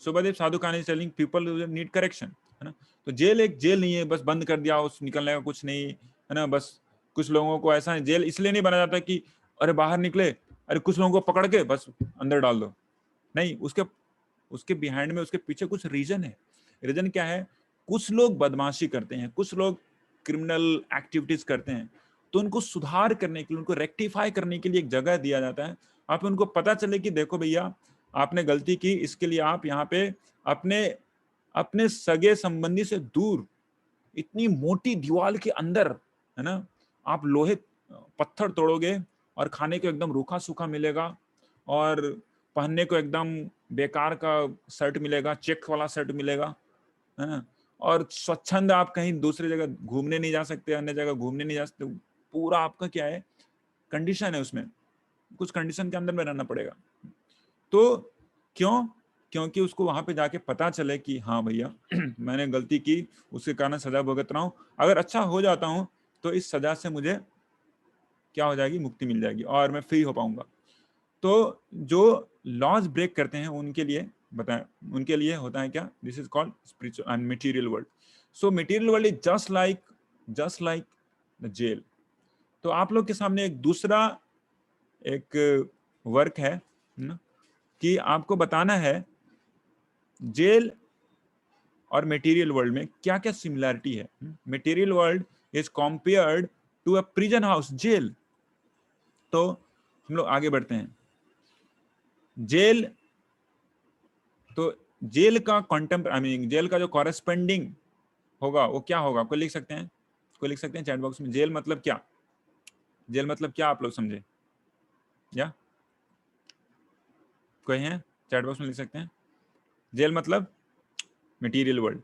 Subhadeb Sadhu Khan is telling people who need correction, है ना। तो जेल एक जेल नहीं है, बस बंद कर दिया, उस निकलने का कुछ नहीं है ना। बस कुछ लोगों को ऐसा जेल इसलिए नहीं बना जाता कि अरे बाहर निकले, अरे कुछ लोगों को पकड़ के बस अंदर डाल दो। नहीं, उसके बिहाइंड में, उसके पीछे कुछ रीजन है। रीजन क्या है? कुछ लोग बदमाशी करते हैं, कुछ लोग क्रिमिनल एक्टिविटीज करते हैं, तो उनको सुधार करने के लिए, उनको रेक्टिफाई करने के लिए एक जगह दिया जाता है। आप उनको पता चले कि देखो भैया, आपने गलती की, इसके लिए आप यहाँ पे अपने सगे संबंधी से दूर, इतनी मोटी दीवार के अंदर, है ना, आप लोहे पत्थर तोड़ोगे और खाने को एकदम रूखा सूखा मिलेगा और पहनने को एकदम बेकार का शर्ट मिलेगा, चेक वाला शर्ट मिलेगा, है ना। और स्वच्छंद आप कहीं दूसरी जगह घूमने नहीं जा सकते, अन्य जगह घूमने नहीं जा सकते। पूरा आपका क्या है, कंडीशन है, उसमें कुछ कंडीशन के अंदर में रहना पड़ेगा। तो क्योंकि उसको वहां पे जाके पता चले कि हाँ भैया मैंने गलती की, उसके कारण सजा भुगत रहा हूँ। अगर अच्छा हो जाता हूँ तो इस सजा से मुझे क्या हो जाएगी, मुक्ति मिल जाएगी और मैं फ्री हो पाऊंगा। तो जो लॉज ब्रेक करते हैं उनके लिए बताएं, उनके लिए होता है क्या? This is called spiritual and material world. So material world is just like the jail. तो आप लोग के सामने एक दूसरा एक वर्क है ना, कि आपको बताना है जेल और मटेरियल वर्ल्ड में क्या क्या सिमिलरिटी है। Material world is compared to a prison house, jail. तो हम लोग आगे बढ़ते हैं। जेल, तो जेल का जेल का जो कॉरेस्पेंडिंग होगा वो क्या होगा? कोई लिख सकते हैं? चैट बॉक्स में जेल मतलब क्या? जेल मतलब क्या आप लोग समझे? या कोई है? चैट बॉक्स में लिख सकते हैं। जेल मतलब मटेरियल वर्ल्ड।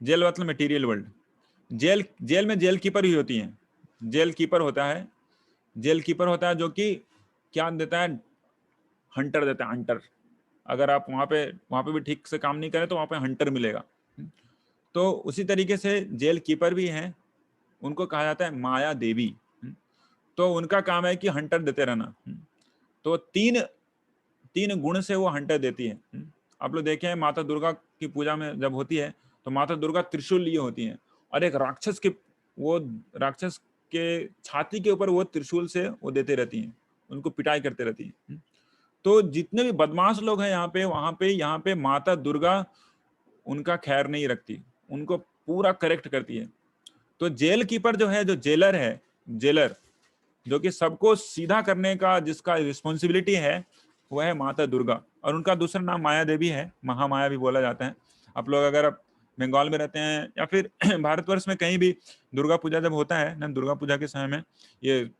जेल मतलब मटेरियल वर्ल्ड। जेल में जेल कीपर ही होती हैं। जेल कीपर होता है जो कि क्या देता है? हंटर देता है, हंटर। अगर आप वहां पे भी ठीक से काम नहीं करें तो वहां पे हंटर मिलेगा। तो उसी तरीके से जेल कीपर भी हैं, उनको कहा जाता है माया देवी। तो उनका काम है कि हंटर देते रहना। तो तीन गुण से वो हंटर देती है। आप लोग देखे हैं माता दुर्गा की पूजा में जब होती है तो माता दुर्गा त्रिशूल लिए होती हैं और एक राक्षस के छाती के ऊपर वो त्रिशूल से वो देते रहती हैं, उनको पिटाई करते रहती हैं। तो जितने भी बदमाश लोग हैं यहाँ पे माता दुर्गा उनका खैर नहीं रखती, उनको पूरा करेक्ट करती है। तो जेल कीपर जो है, जो जेलर जो कि सबको सीधा करने का जिसका रिस्पॉन्सिबिलिटी है, वह है माता दुर्गा। और उनका दूसरा नाम माया देवी है, महामाया भी बोला जाता है। आप लोग अगर बंगाल में रहते हैं या फिर भारतवर्ष में कहीं भी दुर्गा पूजा जब होता है ना, दुर्गा पूजा के समय में ये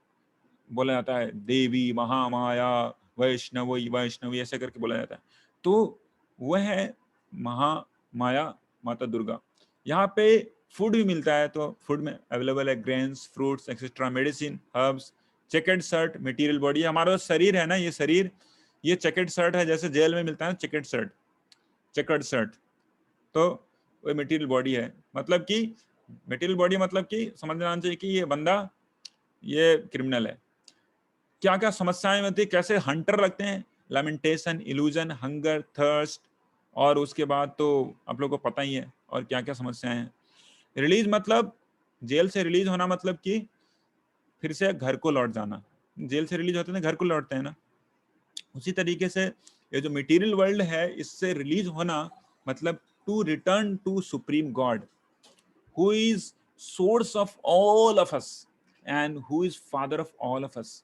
बोला जाता है देवी महामाया वैष्णवी ऐसे करके बोला जाता है। तो वह है महामाया माता दुर्गा। यहाँ पे फूड भी मिलता है, तो फूड में अवेलेबल है grains, fruits etcetera, medicine, herbs, checked shirt, material body. हमारा शरीर है ना, ये शरीर, ये चेकेड शर्ट है, जैसे जेल में मिलता है चेकेड शर्ट, तो वो मटेरियल बॉडी है। मतलब कि मटेरियल बॉडी मतलब कि समझना चाहिए कि ये बंदा ये क्रिमिनल है। क्या क्या समस्याएं होती है, कैसे हंटर लगते हैं, लैमेंटेशन, इल्यूजन, हंगर, थर्स्ट, और उसके बाद तो आप लोगों को पता ही है और क्या क्या समस्याएं हैं। रिलीज मतलब जेल से रिलीज होना, मतलब कि फिर से घर को लौट जाना। जेल से रिलीज होते हैं घर को लौटते हैं ना, उसी तरीके से ये जो मटेरियल वर्ल्ड है इससे रिलीज होना मतलब to return to supreme God, who is source of all of us and who is father of all of us.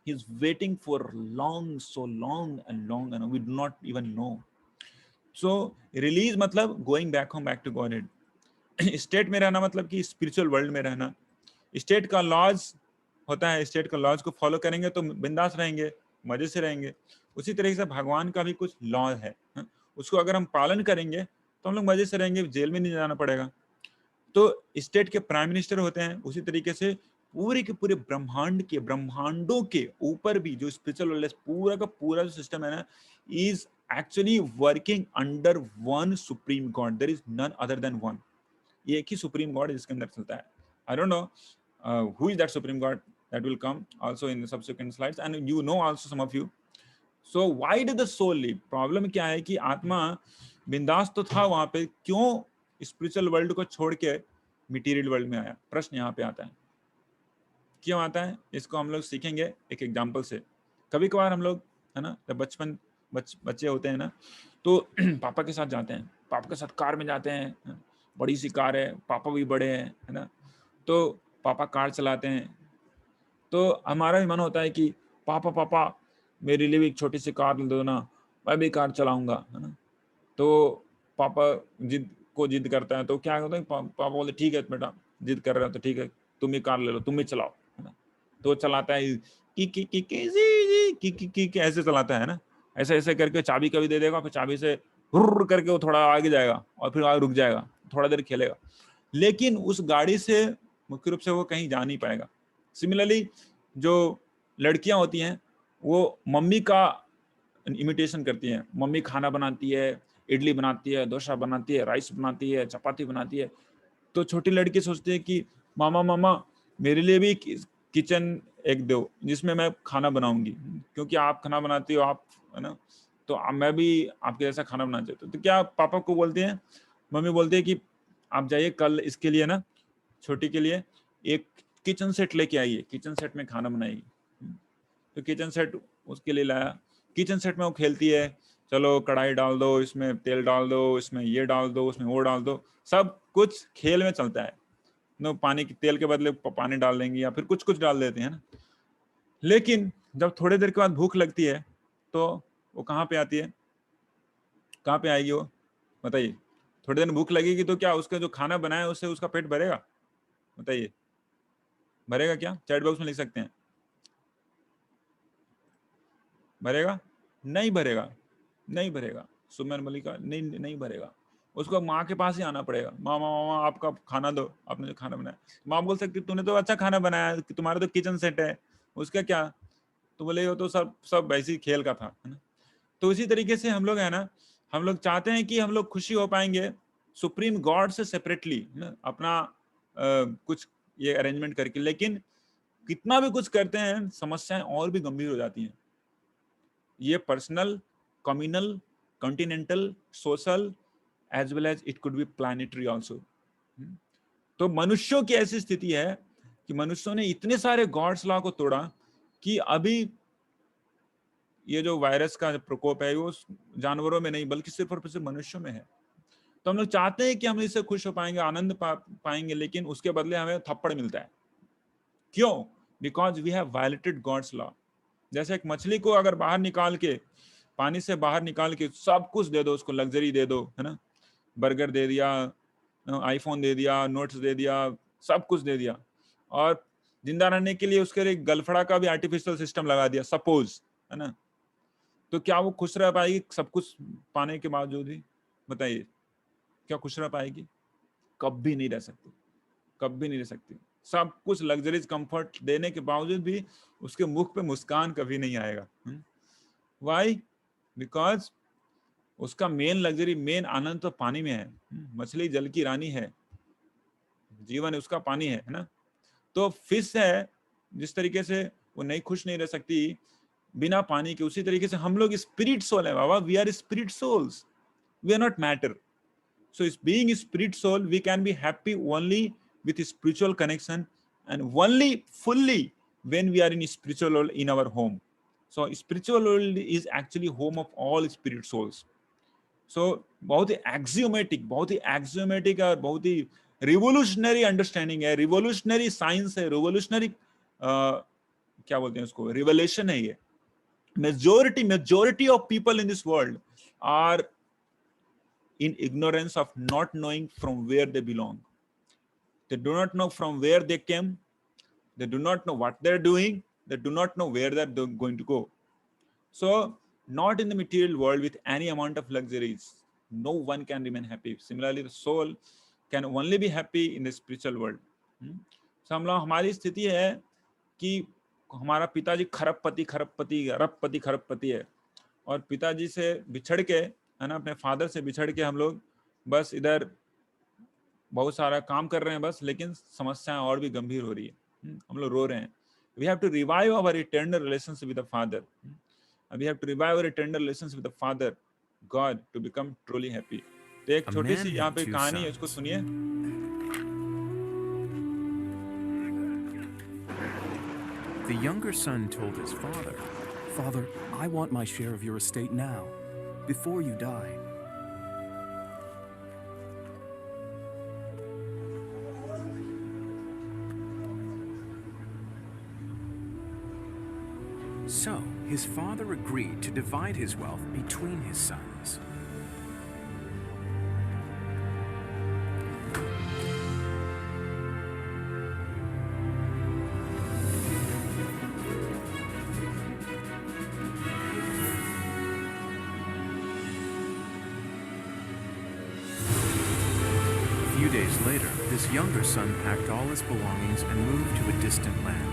He is waiting for long, so long and we do not even know. So release मतलब going back home, back to God. State में रहना मतलब कि spiritual world में रहना। State का laws होता है, स्टेट का लॉज को फॉलो करेंगे तो बिंदास रहेंगे, मजे से रहेंगे। उसी तरीके से भगवान का भी कुछ लॉ है, उसको अगर हम पालन करेंगे तो हम लोग मजे से रहेंगे, जेल में नहीं जाना पड़ेगा। तो स्टेट के प्राइम मिनिस्टर होते हैं, उसी तरीके से पूरे के पूरे ब्रह्मांडों के ऊपर भी जो स्पिरिचुअल वर्ल्ड, पूरा का पूरा जो सिस्टम है ना, is actually working under one supreme God. There is none other than one. ये एक ही सुप्रीम गॉड है जिसके अंदर चलता है। I don't know who is that supreme god, that will come also in the subsequent slides, and you know also some of you. So why did the soul leave? Problem क्या है कि आत्मा बिंदास तो था वहां पे, क्यों स्पिरिचुअल वर्ल्ड को छोड़ के मटेरियल वर्ल्ड में आया? प्रश्न यहाँ पे आता है, क्यों आता है? इसको हम लोग सीखेंगे एक एग्जांपल से। कभी कभार हम लोग, है ना, जब बच्चे होते हैं ना, तो पापा के साथ जाते हैं, पापा के साथ कार में जाते हैं, बड़ी सी कार है, पापा भी बड़े हैं, है ना, तो पापा कार चलाते हैं, तो हमारा भी मन होता है कि पापा पापा मेरे लिए भी एक छोटी सी कार दे दो ना, मैं भी कार चलाऊंगा, है ना। तो पापा जिद करता है, तो क्या होता है, पापा बोलते ठीक है बेटा, जिद कर रहे हो तो ठीक है, तुम ही कार ले लो, तुम ही चलाओ, है ना। तो चलाता है की ऐसे चलाता है ना, ऐसे ऐसे करके चाबी कभी दे देगा, फिर चाबी से हुर्र करके वो थोड़ा आगे जाएगा और फिर आगे रुक जाएगा, थोड़ा देर खेलेगा, लेकिन उस गाड़ी से मुख्य रूप से वो कहीं जा नहीं पाएगा। सिमिलरली जो लड़कियां होती हैं वो मम्मी का इमिटेशन करती हैं, मम्मी खाना बनाती है, इडली बनाती है, डोसा बनाती है, राइस बनाती है, चपाती बनाती है, तो छोटी लड़की सोचती है कि मामा मामा मेरे लिए भी किचन एक दो जिसमें मैं खाना बनाऊंगी, क्योंकि आप खाना बनाती हो, आप, है ना, तो मैं भी आपके जैसा खाना बनाना चाहती हूँ। तो क्या पापा को बोलते हैं, मम्मी बोलती है कि आप जाइए कल इसके लिए ना, छोटी के लिए एक किचन सेट लेके आइए, किचन सेट में खाना बनाएगी। तो किचन सेट उसके लिए लाया, किचन सेट में वो खेलती है, चलो कढ़ाई डाल दो, इसमें तेल डाल दो, इसमें ये डाल दो, उसमें वो डाल दो, सब कुछ खेल में चलता है। नो पानी की, तेल के बदले पानी डाल देंगे या फिर कुछ कुछ डाल देते हैं ना। लेकिन जब थोड़ी देर के बाद भूख लगती है तो वो कहाँ पे आती है, कहाँ पे आएगी वो, बताइए? थोड़ी देर भूख लगेगी तो क्या उसका जो खाना बनाया उससे उसका पेट भरेगा? बताइए, भरेगा क्या? चैट बॉक्स में लिख सकते हैं, भरेगा? नहीं भरेगा, नहीं भरेगा। सुमन मलिका, नहीं भरेगा। उसको माँ के पास ही आना पड़ेगा, मामा मामा आपका खाना दो, आपने जो खाना बनाया। माँ बोल सकती तूने तो अच्छा खाना बनाया, तुम्हारा तो किचन सेट है, उसका क्या? तो बोले वो तो सब वैसे खेल का था, है ना। तो इसी तरीके से हम लोग, है ना, हम लोग चाहते हैं कि हम लोग खुशी हो पाएंगे सुप्रीम गॉड से सेपरेटली, अपना कुछ ये अरेंजमेंट करके, लेकिन कितना भी कुछ करते हैं समस्याएं और भी गंभीर हो जाती हैं। ये personal, communal, continental, social, as well as it could be planetary also. तो मनुष्यों की ऐसी स्थिति है कि मनुष्यों ने इतने सारे गॉड्स लॉ को तोड़ा कि अभी ये जो वायरस का प्रकोप है वो जानवरों में नहीं बल्कि सिर्फ और सिर्फ मनुष्यों में है। तो हम लोग चाहते हैं कि हम इससे खुश हो पाएंगे, आनंद पाएंगे, लेकिन उसके बदले हमें थप्पड़ मिलता है। क्यों? Because we have violated God's law. जैसे एक मछली को अगर बाहर निकाल के, पानी से बाहर निकाल के सब कुछ दे दो, उसको लग्जरी दे दो, है ना, बर्गर दे दिया, आईफोन दे दिया, नोट्स दे दिया, सब कुछ दे दिया, और जिंदा रहने के लिए उसके लिए गलफड़ा का भी आर्टिफिशियल सिस्टम लगा दिया सपोज, है ना, तो क्या वो खुश रह पाएगी सब कुछ पाने के बावजूद भी? बताइए, क्या खुश रह पाएगी? कभी नहीं रह सकती, कभी नहीं रह सकती। सब कुछ लग्जरीज कंफर्ट देने के बावजूद भी उसके मुख पे मुस्कान कभी नहीं आएगा। व्हाई? बिकॉज उसका मेन लग्जरी, मेन आनंद तो पानी में है। मछली जल की रानी है, जीवन उसका पानी है ना। तो फिश है, जिस तरीके से वो नहीं खुश नहीं रह सकती बिना पानी के, उसी तरीके से हम लोग स्पिरिट सोल है बाबा। We are spirit souls, we are not matter. So being a spirit soul, we can be happy only with spiritual connection, and only fully when we are in spiritual world in our home. So spiritual world is actually home of all spirit souls. So बहुत ही axiomatic और बहुत ही revolutionary understanding है, revolutionary science है, revolutionary क्या बोलते हैं उसको, revelation है ये। Majority of people in this world are in ignorance of not knowing from where they belong. They do not know from where they came. They do not know what they're doing. They do not know where they're going to go. So not in the material world with any amount of luxuries, no one can remain happy. Similarly, the soul can only be happy in the spiritual world. So हम लोग हमारी स्थिति है कि हमारा पिताजी खरबपति है और पिताजी से बिछड़ के, है ना, अपने फादर से बिछड़ के हम लोग बस इधर बहुत सारा काम कर रहे हैं बस, लेकिन समस्याएं और भी गंभीर हो रही है, हम लोग रो रहे हैं. We have to revive our eternal relationship with the Father. We have to revive our eternal relationship with the Father, God, to become truly happy. तो एक छोटी सी यहाँ पे कहानी है, उसको सुनिए. The younger son told his father, "Father, I want my share of your estate now, before you die." So, his father agreed to divide his wealth between his sons. A few days later, this younger son packed all his belongings and moved to a distant land.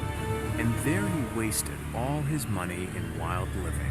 And there he wasted all his money in wild living.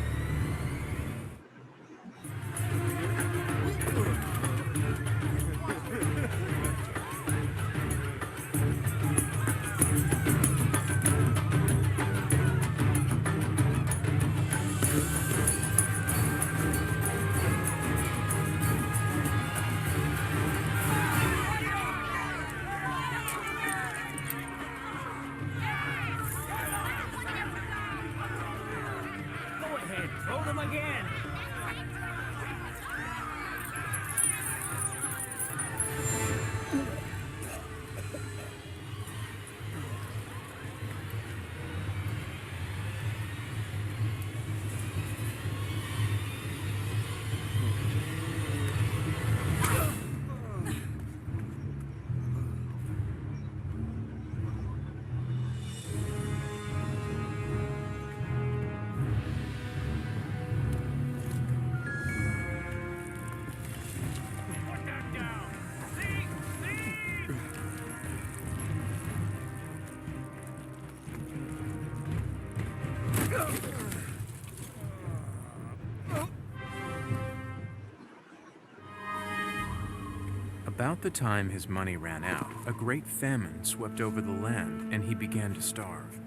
About the time his money ran out, a great famine swept over the land and he began to starve.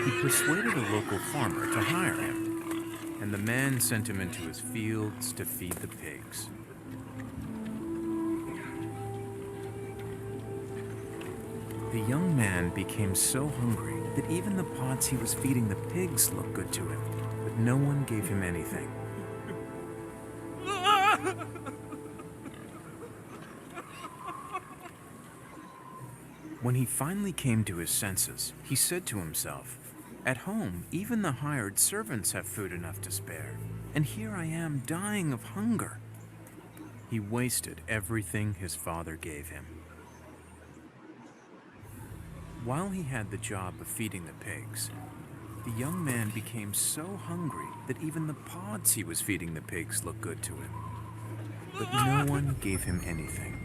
He persuaded a local farmer to hire him, and the man sent him into his fields to feed the pigs. The young man became so hungry that even the pods he was feeding the pigs looked good to him, but no one gave him anything. When he finally came to his senses, he said to himself, "At home, even the hired servants have food enough to spare, and here I am dying of hunger." He wasted everything his father gave him. While he had the job of feeding the pigs, the young man became so hungry that even the pods he was feeding the pigs looked good to him. But no one gave him anything.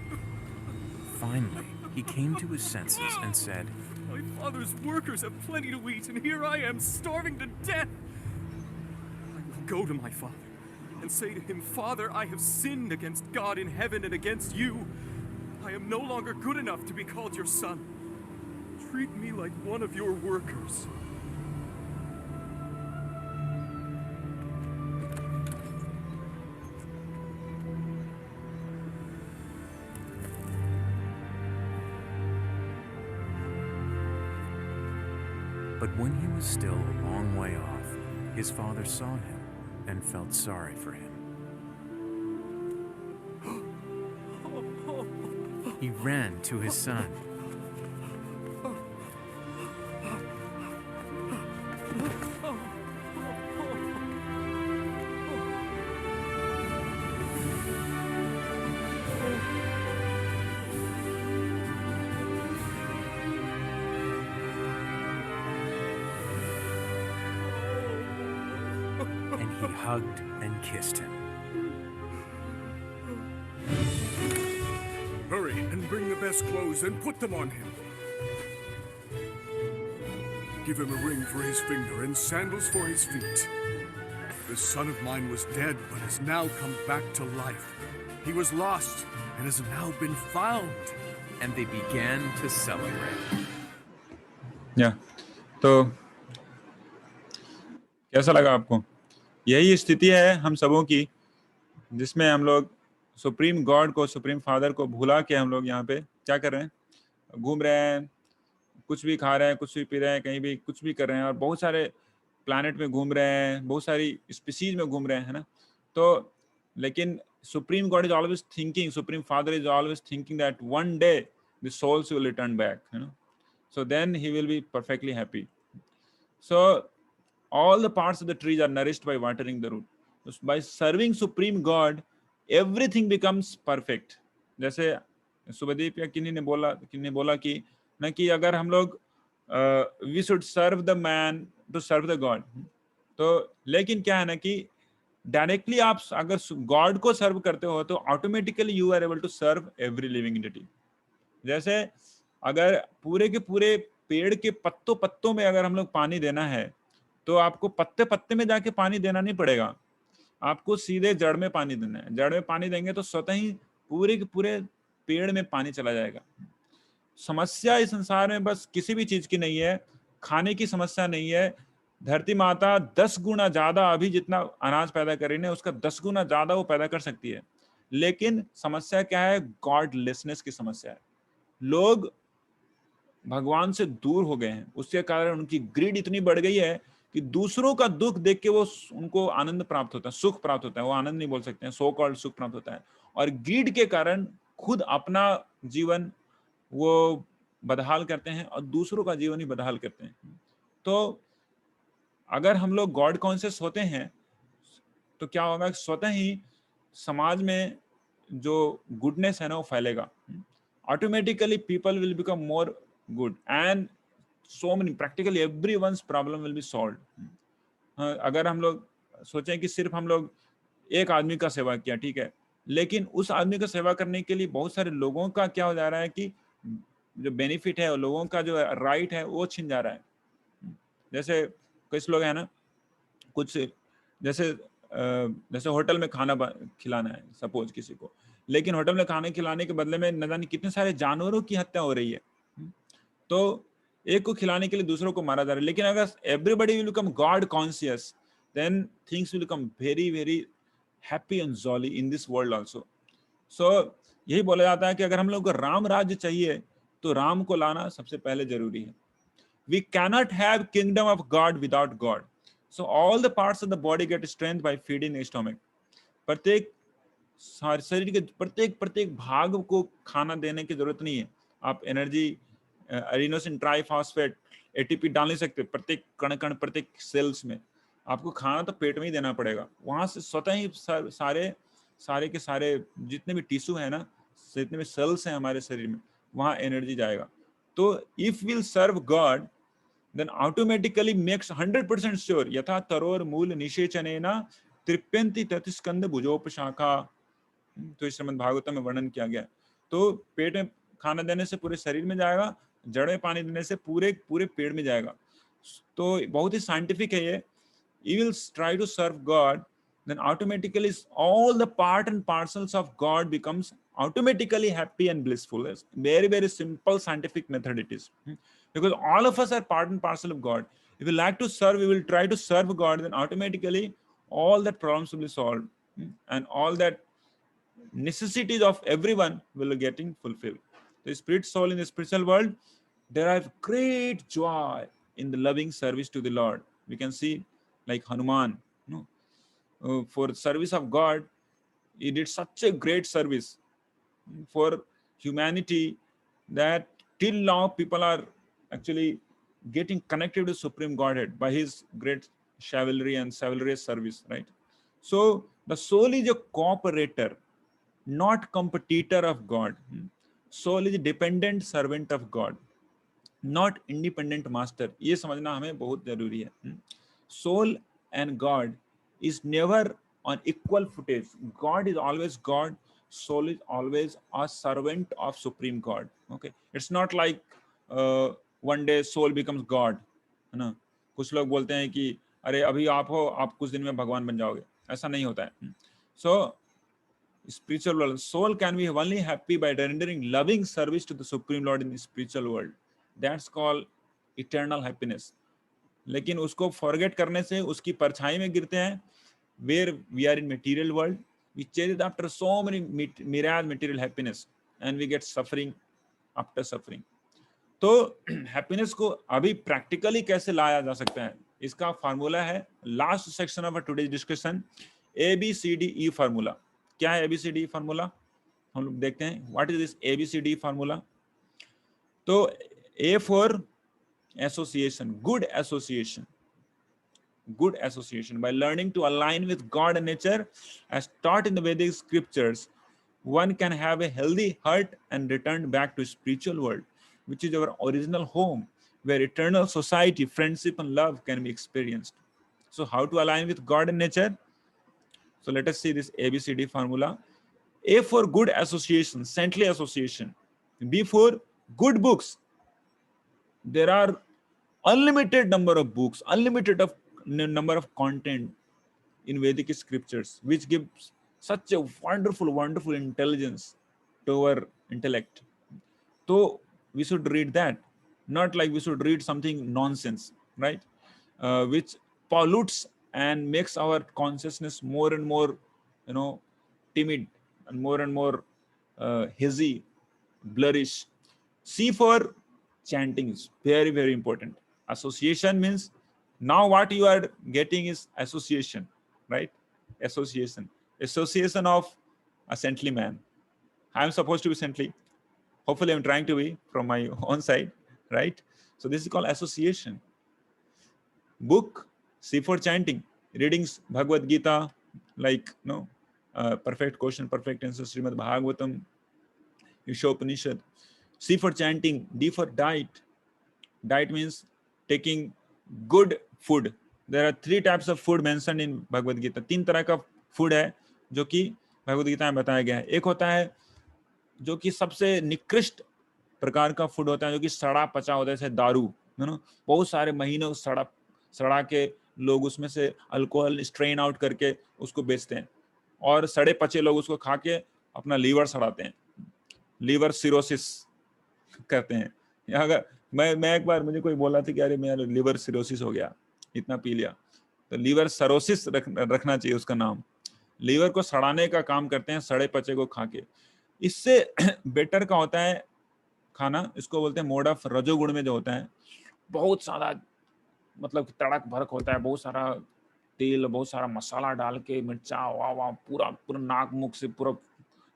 Finally, he came to his senses and said, "My father's workers have plenty to eat, and here I am starving to death. I will go to my father and say to him, 'Father, I have sinned against God in heaven and against you. I am no longer good enough to be called your son. Treat me like one of your workers.'" But when he was still a long way off, his father saw him and felt sorry for him. He ran to his son. and he hugged and kissed him. Hurry and bring the best clothes and put them on him. Give him a ring for his finger and sandals for his feet. This son of mine was dead, but has now come back to life. He was lost and has now been found. And they began to celebrate. या तो कैसा लगा आपको? यही स्थिति है हम सबों की, जिसमें हम लोग सुप्रीम गॉड को, सुप्रीम फादर को भुला के हम लोग यहाँ पे क्या कर रहे हैं? घूम रहे हैं, कुछ भी खा रहे हैं, कुछ भी पी रहे हैं, कहीं भी कुछ भी कर रहे हैं, और बहुत सारे प्लैनेट में घूम रहे हैं, बहुत सारी स्पीसीज में घूम रहे हैं, है ना? तो लेकिन supreme God is always thinking, supreme father is always thinking that one day the souls will return back, you know, so then he will be perfectly happy. So all the parts of the trees are nourished by watering the root. By serving supreme God, everything becomes perfect. जैसे सुभदीप या किन्हीं ने बोला कि ना कि अगर हम लोग we should serve the man to serve the God. तो लेकिन क्या है ना कि डायरेक्टली आप अगर गॉड को सर्व करते हो तो automatically you are able to serve every living entity. जैसे अगर पूरे के पूरे पेड़ के पत्तों में अगर हम लोग पानी देना है तो आपको पत्ते में जाके पानी देना नहीं पड़ेगा, आपको सीधे जड़ में पानी देना है. जड़ में पानी देंगे तो स्वतः ही पूरे के पूरे पेड़ में पानी चला जाएगा. समस्या इस संसार में बस किसी भी चीज की नहीं है, खाने की समस्या नहीं है. धरती माता 10 गुना ज्यादा अभी जितना अनाज पैदा कर रही है उसका 10 गुना ज्यादा वो पैदा कर सकती है. लेकिन समस्या क्या है? गॉडलेसनेस की समस्या है. लोग भगवान से दूर हो गए हैं, उसके कारण उनकी ग्रीड इतनी बढ़ गई है कि दूसरों का दुख देख के वो उनको आनंद प्राप्त होता है, सुख प्राप्त होता है. वो आनंद नहीं बोल सकते हैं, सो कॉल्ड सुख प्राप्त होता है. और ग्रीड के कारण खुद अपना जीवन वो बदहाल करते हैं और दूसरों का जीवन ही बदहाल करते हैं. तो अगर हम लोग गॉड कॉन्शियस होते हैं तो क्या होगा? स्वतः ही समाज में जो गुडनेस है ना वो फैलेगा. Automatically people will become more good and so many practically everyone's problem will be solved. अगर हम लोग सोचें कि सिर्फ हम लोग एक आदमी का सेवा किया, ठीक है, लेकिन उस आदमी का सेवा करने के लिए बहुत सारे लोगों का क्या हो जा रहा है कि जो बेनिफिट है, लोगों का जो राइट है वो छिन जा रहा है. जैसे कुछ लोग हैं ना, कुछ जैसे होटल में खाना खिलाना है सपोज किसी को, लेकिन होटल में खाना खिलाने के बदले में न जाने कितने सारे जानवरों की हत्या हो रही है. तो एक को खिलाने के लिए दूसरों को मारा जा रहा है. लेकिन अगर everybody will become God conscious then things will become very very happy and jolly in this world also. So यही बोला जाता है कि अगर हम लोग को राम राज्य चाहिए तो राम को लाना सबसे पहले जरूरी है. We cannot have kingdom of God without God. So all the parts of the body get strength by feeding stomach. प्रत्येक शरीर के प्रत्येक भाग को खाना देने की जरूरत नहीं है. आप एनर्जी एडिनोसिन ट्राइफॉस्फेट एटीपी डाल नहीं सकते प्रत्येक कण प्रत्येक सेल्स में. आपको खाना तो पेट में ही देना पड़ेगा. वहां से स्वतः ही सारे के सारे जितने भी टिश्यू है ना, जितने भी सेल्स हैं हमारे शरीर में, वहां एनर्जी जाएगा. तो if will serve God then automatically makes 100% sure यथा तरोर मूल निषेचनेना तृप्यंति तत्स्कंद भुजोपशाखा. तो इस श्रीमद् भागवतम में वर्णन किया गया. तो पेट में खाना देने से पूरे शरीर में जाएगा, जड़ में पानी देने से पूरे पेड़ में जाएगा. तो बहुत ही साइंटिफिक है ये. You will try to serve God, then automatically all the part and parcels of God becomes automatically happy and blissful. It's very very simple scientific method it is, because all of us are part and parcel of God. If we like to serve, we will try to serve God, then automatically all that problems will be solved, and all that necessities of everyone will be getting fulfilled. The spirit soul in the spiritual world derive great joy in the loving service to the Lord. We can see like Hanuman, for service of God, he did such a great service for humanity that till now people are actually getting connected to Supreme Godhead by his great chivalry and chivalrous service, right? So the soul is a cooperator, not competitor of God. Soul is a dependent servant of God, not independent master. ये समझना हमें बहुत जरूरी है. Soul and God is never on equal footage. God is always God, soul is always a servant of supreme God. Okay, it's not like one day soul becomes God, है ना. कुछ लोग बोलते हैं कि अरे अभी आप हो, आप कुछ दिन में भगवान बन जाओगे. ऐसा नहीं होता है. So spiritual world, soul can be only happy by rendering loving service to the supreme Lord in the spiritual world. That's called eternal happiness. लेकिन उसको फॉरगेट करने से उसकी परछाई में गिरते हैं. Where we are in material world, we chase it after so many myriad material happiness and we get suffering after suffering. तो हैप्पीनेस को अभी प्रैक्टिकली कैसे लाया जा सकता है, इसका फार्मूला है last section of today's discussion, ABCDE formula. क्या है ABCDE फार्मूला, हम लोग देखते हैं. What is this ABCDE formula? तो A for association, good association. Good association. By learning to align with God and nature as taught in the Vedic scriptures, one can have a healthy heart and return back to spiritual world, which is our original home, where eternal society, friendship and love can be experienced. So how to align with God and nature? So let us see this ABCD formula. A for good association, saintly association. B for good books. There are unlimited number of books, unlimited number of content in Vedic scriptures, which gives such a wonderful intelligence to our intellect. So we should read that, not like we should read something nonsense, right? Which pollutes and makes our consciousness more and more, timid and more hazy, blurrish. C for chanting is very important. Association means now what you are getting is association, right? Association of a saintly man. I am supposed to be saintly. Hopefully I'm trying to be from my own side, right? So this is called association. Book, C for chanting, readings, Bhagavad Gita, like perfect question, perfect answer, Srimad Bhagavatam, Ishopanishad. C for chanting. D for diet. Diet means taking good food. There are 3 types of food mentioned in Bhagavad Gita. 3 तरह का food है जो कि भगवद गीता में बताया गया है. एक होता है जो कि सबसे निकृष्ट प्रकार का फूड होता है, जो कि सड़ा पचा होता है, जैसे दारू, बहुत सारे महीनों सड़ा के लोग उसमें से अल्कोहल स्ट्रेन आउट करके उसको बेचते हैं, और सड़े पचे लोग उसको खा के अपना लीवर सड़ाते हैं, लीवर सिरोसिस करते हैं. अगर मैं एक बार, मुझे कोई बोला था कि अरे मेरा लिवर सिरोसिस हो गया, इतना पी लिया, तो लीवर सरोसिस रखना चाहिए उसका नाम. लीवर को सड़ाने का काम करते हैं सड़े पचे को खा के. इससे बेटर का होता है खाना, इसको बोलते हैं मोड ऑफ रजोगुण में जो होता है, बहुत सारा मतलब तड़क भड़क होता है, बहुत सारा तेल, बहुत सारा मसाला डाल के, मिर्चा वाह पूरा नाक मुख से पूरा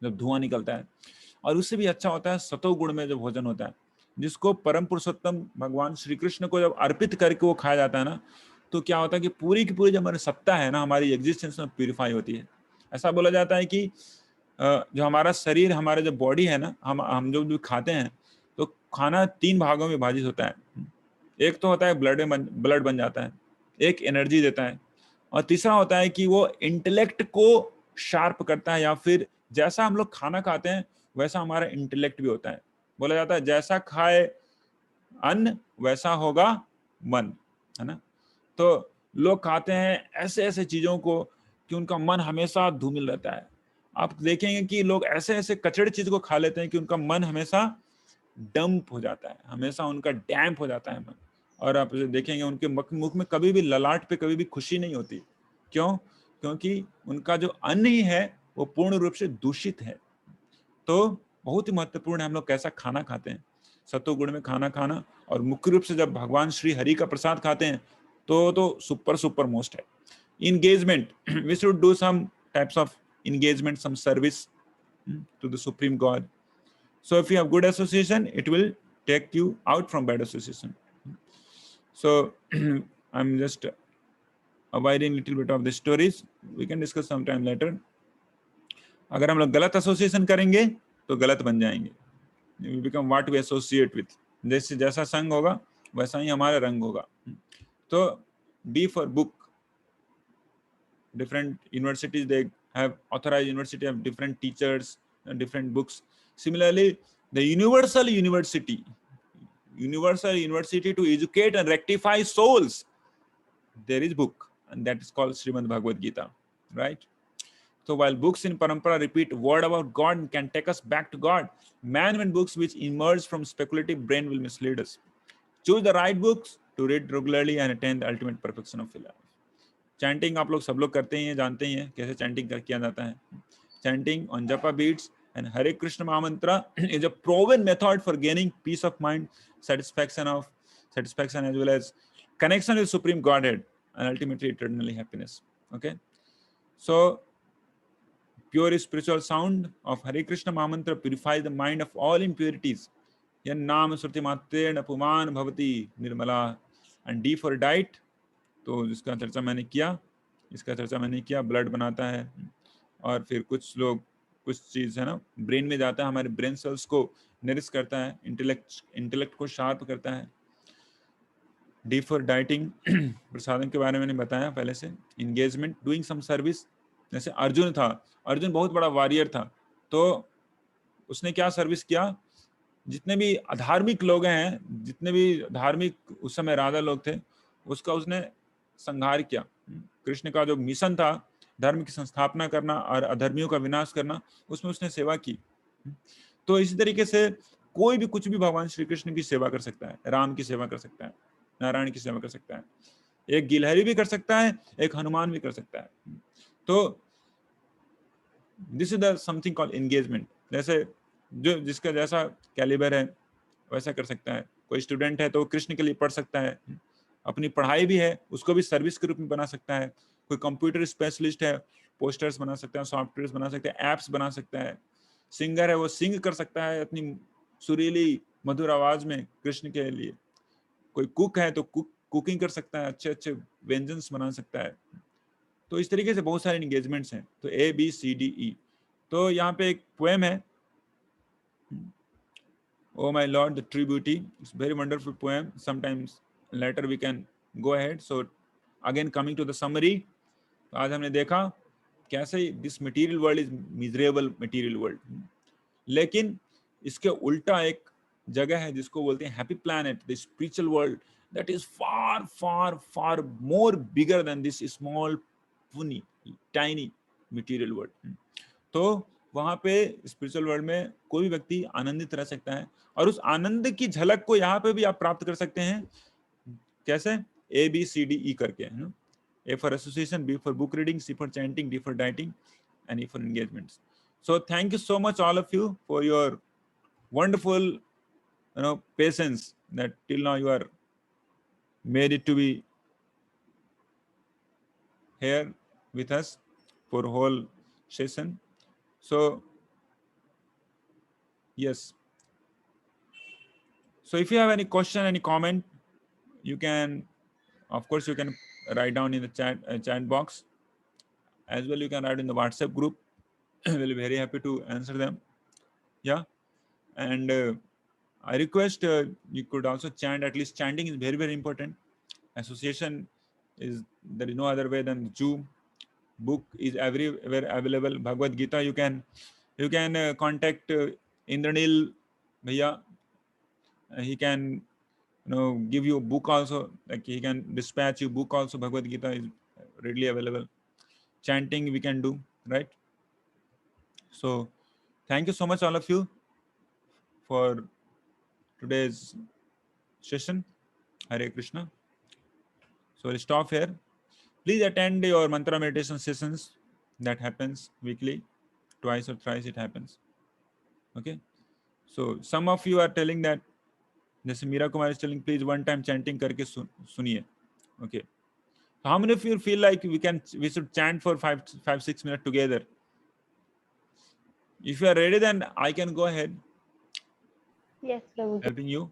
जब धुआं निकलता है. और उससे भी अच्छा होता है सतोगुण में जो भोजन होता है, जिसको परम पुरुषोत्तम भगवान श्री कृष्ण को जब अर्पित करके वो खाया जाता है ना, तो क्या होता है कि पूरी की पूरी जो हमारी सत्ता है ना, हमारी एग्जिस्टेंस में प्यूरिफाई होती है. ऐसा बोला जाता है कि जो हमारा शरीर, हमारा जो बॉडी है ना, हम जो भी खाते हैं, तो खाना 3 भागों में विभाजित होता है. एक तो होता है ब्लड बन जाता है, एक एनर्जी देता है, और तीसरा होता है कि वो इंटेलेक्ट को शार्प करता है, या फिर जैसा हम लोग खाना खाते हैं वैसा हमारा इंटेलेक्ट भी होता है. बोला जाता है जैसा खाए अन्न वैसा होगा मन, है ना. तो लोग खाते हैं ऐसे चीजों को कि उनका मन हमेशा धूमिल रहता है. आप देखेंगे कि लोग ऐसे कचड़े चीज को खा लेते हैं कि उनका मन हमेशा डंप हो जाता है, हमेशा उनका डैम्प हो जाता है मन. और आप देखेंगे उनके मुख में कभी भी, ललाट पे कभी भी खुशी नहीं होती. क्यों? क्योंकि उनका जो अन्न ही है वो पूर्ण रूप से दूषित है. तो बहुत ही महत्वपूर्ण है हम लोग कैसा खाना खाते हैं, सत्वगुण में खाना खाना. और मुख्य रूप से जब भगवान श्री हरि का प्रसाद खाते हैं तो सुपर मोस्ट है. Engagement, we should do some types of engagement, some service to the supreme God. So if you have good association, it will take you out from bad association. So I'm just avoiding little bit of the stories. We can discuss sometime later. अगर हम लोग गलत association करेंगे तो गलत बन जाएंगे. We become what we associate with. जैसा संग होगा वैसा ही हमारा रंग होगा. तो B for book. different universities, they have authorized university, have different teachers and different books. Similarly, the universal university to educate and rectify souls, there is book, and that is called Srimad Bhagavad Gita, right? So while books in parampara repeat word about God and can take us back to God, man-made books which emerge from speculative brain will mislead us. Choose the right books to read regularly and attain the ultimate perfection of life. Chanting आप लोग सब लोग करते ही हैं, जानते ही हैं कैसे chanting किया जाता है. Chanting on japa beads and Hare Krishna Mahamantra is a proven method for gaining peace of mind, satisfaction as well as connection with Supreme Godhead, and ultimately eternally happiness. Okay, so pure spiritual sound of Hare Krishna Mahamantra purifies the mind of all impurities. Yan naam sruti matren apuman bhavati nirmala. And D for diet, तो जिसका चर्चा मैंने किया, blood बनाता है, और फिर कुछ लोग कुछ चीज है ना ब्रेन में जाता है, हमारे ब्रेन सेल्स को नरिश करता है, इंटेलेक्ट को शार्प करता है. डी फॉर डाइटिंग, प्रसादन के बारे में मैंने बताया पहले से. Engagement, doing some service. जैसे अर्जुन बहुत बड़ा वॉरियर था, तो उसने क्या सर्विस किया, जितने भी अधार्मिक लोग हैं, जितने भी धार्मिक उस समय राजा लोग थे, उसका उसने संहार किया. कृष्ण का जो मिशन था धर्म की संस्थापना करना और अधर्मियों का विनाश करना, उसमें उसने सेवा की. तो इसी तरीके से कोई भी कुछ भी भगवान श्री कृष्ण की सेवा कर सकता है, राम की सेवा कर सकता है, नारायण की सेवा कर सकता है, एक गिलहरी भी कर सकता है, एक हनुमान भी कर सकता है. तो this is the something called engagement. जैसे जो जिसका जैसा कैलिबर है वैसा कर सकता है. कोई स्टूडेंट है तो कृष्ण के लिए पढ़ सकता है, अपनी पढ़ाई भी है उसको भी सर्विस के रूप में बना सकता है. कोई कंप्यूटर स्पेशलिस्ट है, पोस्टर्स बना सकता है, सॉफ्टवेयर बना सकता है, एप्स बना सकता है. सिंगर है, वो सिंग कर सकता है अपनी सुरीली मधुर आवाज में कृष्ण के लिए. कोई कुक है तो कुकिंग कर सकता है, अच्छे अच्छे व्यंजन बना सकता है. तो इस तरीके से बहुत सारे एंगेजमेंट्स हैं. तो ABCDE. तो यहाँ पे एक पोएम है, Oh my Lord, the tribute. It's very wonderful poem. Sometimes later we can go ahead. So again coming to the summary, आज हमने देखा कैसे this material world is miserable material world. लेकिन इसके उल्टा एक जगह है जिसको बोलते हैं happy planet, the spiritual world that is far far far more bigger than this small puny tiny material world. तो वहां पे स्पिरिचुअल वर्ल्ड में कोई भी व्यक्ति आनंदित रह सकता है, और उस आनंद की झलक को यहाँ पे भी आप प्राप्त कर सकते हैं. कैसे? ABCDE करके, है ना. A for association, B for book reading, C for chanting, D for dieting, and E for engagements. So thank you so much all of you for your wonderful patience that till now you are made it to be here with us for whole session. So yes, so if you have any question, any comment, you can, of course you can write down in the chat box, as well you can write in the WhatsApp group. We'll be very happy to answer them. Yeah, and I request you could also chant. At least chanting is very very important. Association is, there is no other way than Zoom. Book is everywhere available. Bhagavad Gita, you can contact Indranil Bhaiya. He can give you a book also, like he can dispatch you book also. Bhagavad Gita is readily available. Chanting we can do, right? So thank you so much all of you for today's session. Hare Krishna. So we'll stop here. Please attend your mantra meditation sessions. That happens weekly, twice or thrice it happens. Okay. So some of you are telling that, जैसे Meera Kumar is telling, please one time chanting करके सुनिए. Okay. So how many of you feel like we should chant for 5-6 minutes together? If you are ready, then I can go ahead. Yes, Prabhuji. Helping you.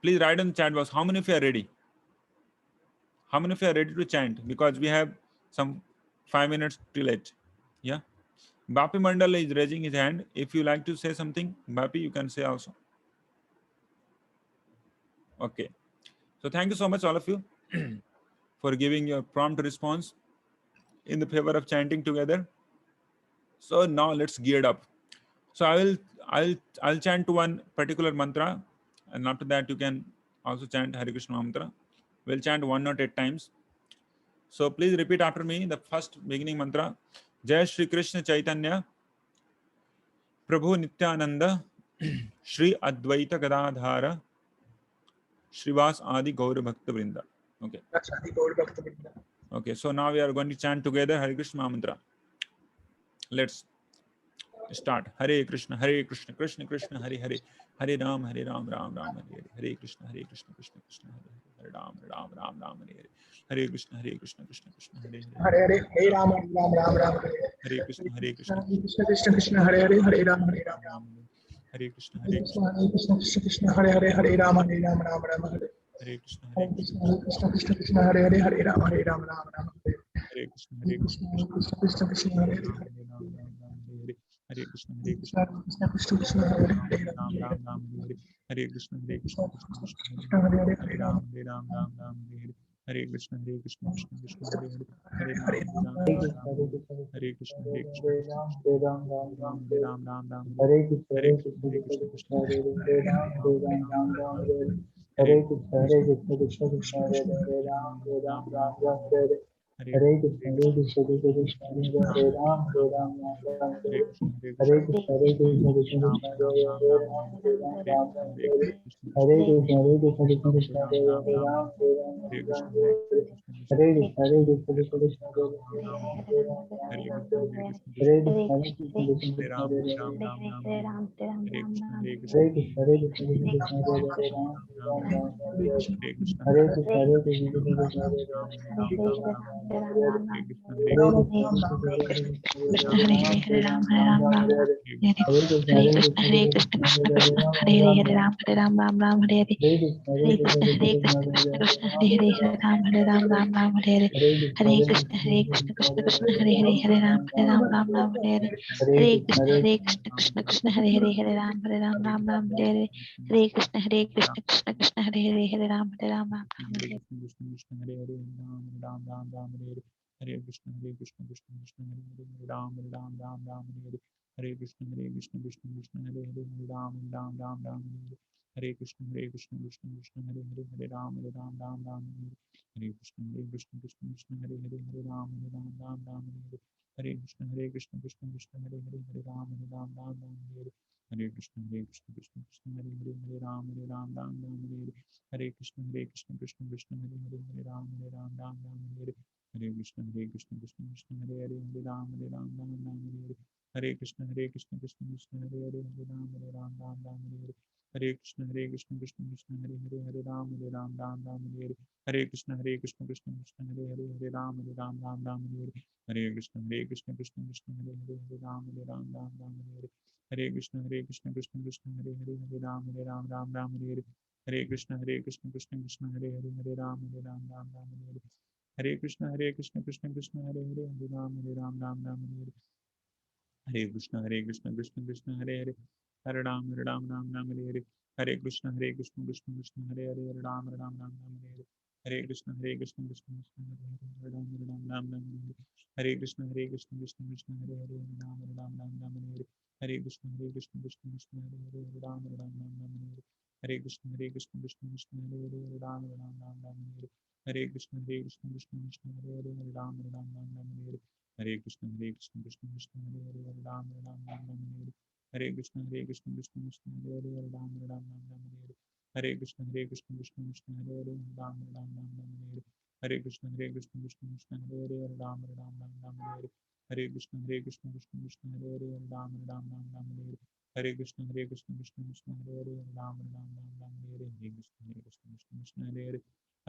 Please write in the chat box how many of you are ready. How many of you are ready to chant? Because we have some 5 minutes till it. Yeah. Bapi Mandal is raising his hand. If you like to say something, Bapi, you can say also. Okay. So thank you so much all of you for giving your prompt response. in the favor of chanting together. So now let's gear up. So I'll chant one particular mantra, and after that you can also chant Hare Krishna mantra. We'll chant 1 or 8 times. So please repeat after me the first beginning mantra. Jai Shri Krishna Chaitanya Prabhu Nityananda Shri Advaita Gadadhara Shrivas Adi Gaura Bhakta Vrinda. Okay. Okay, so now we are going to chant together Hare Krishna mantra. Let's start. Hare Krishna Krishna Krishna Hare Hare, Hare Ram Ram Ram Hare Hare, Hare Krishna Krishna Krishna Hare Hare, Hare Ram Ram Hare Hare, Hare Krishna Krishna Krishna Hare Hare, Hare Hare, Hare Ram Ram Hare Hare Krishna Krishna Krishna Hare Hare, Hare Ram Ram, Hare Krishna Krishna Krishna Hare Hare, Hare Ram Ram Hare, Hare Krishna Krishna Krishna Hare Hare, Hare Ram Hare, Hare Krishna Krishna Krishna Hare Hare, Hare Krishna Krishna Hare Hare, Ram Ram Hare Hare, Hare Krishna Krishna Hare Hare, Hare Ram Ram Hare Hare Krishna Krishna Hare Hare, Hare Ram Hare Krishna Ram Ram Hare Hare Krishna Krishna Hare Hare Krishna Krishna Hare Ram Hare Hare Krishna Krishna Hare Ram Hare Krishna Hare Krishna Krishna Krishna Hare Ram Hare Krishna Krishna Hare Ram Hare Krishna Hare Krishna Krishna Krishna Hare Hare Krishna Krishna Ram Hare Ram Ram Ram Hare Hare Krishna Hare Krishna Krishna Hare Ram Hare Krishna Hare Krishna Krishna Hare Hare Krishna Hare Krishna Hare Ram Hare Krishna Hare Krishna Hare Ram Hare Ram Ram Hare Hare Hare Krishna Hare Krishna Krishna Hare Ram Hare Ram Ram Hare Hare Hare Krishna Krishna Hare Hare Ram Ram Ram Hare Hare Hare Hare Krishna Krishna Krishna Hare Hare Ram Ram Ram Hare Hare Hare Krishna Krishna Hare Hare Ram Ram Ram Hare Hare Krishna Hare Hare Ram Ram Hare Hare Hare Krishna Krishna Hare Hare Ram Ram Hare Hare Hare Krishna Krishna Hare Hare Ram Ram Hare Hare Hare Krishna Krishna Hare Hare Ram Ram Hare Hare Hare Krishna Krishna Hare Hare Ram Ram Hare Hare Krishna Krishna Hare Hare Ram Ram Hare Hare Krishna Krishna Hare Hare Ram Ram Hare Hare Krishna Krishna Hare Hare Ram Ram Hare Hare Krishna Krishna Hare Hare Ram Ram Hare Hare Krishna Krishna Hare Hare Ram Ram Hare Hare Krishna Krishna Hare Hare Ram Ram Hare Hare Krishna Krishna Hare Hare Ram Ram Hare Hare Krishna Krishna Hare Hare Ram Ram Hare Hare Krishna Krishna Hare Hare Ram Ram Hare Hare Krishna Krishna Hare Hare Ram Ram Hare Hare Krishna Krishna Hare Hare Ram Ram Hare Hare Krishna Krishna Hare Hare Hare Ram Ram Hare Hare Hare Krishna Krishna Hare Hare Ram Ram Hare Hare Hare Krishna Krishna Hare Hare Ram Ram Hare Hare Krishna Krishna Hare Hare Ram Ram Hare Hare Krishna Krishna Hare Hare Ram Ram Hare Hare Krishna Krishna Hare Hare Ram Ram Hare Hare Krishna Krishna Hare Hare Ram Ram Hare Hare Krishna Krishna Hare Hare Ram Ram Hare Hare Krishna Krishna Hare Hare Ram Ram Hare Hare Krishna Krishna Hare Hare Ram Ram Hare Hare Krishna Krishna Hare Hare Ram Ram Hare Hare Krishna Krishna Hare Hare Ram Ram Hare Hare Krishna Krishna Hare Hare Ram Ram Hare Hare Krishna Hare Hare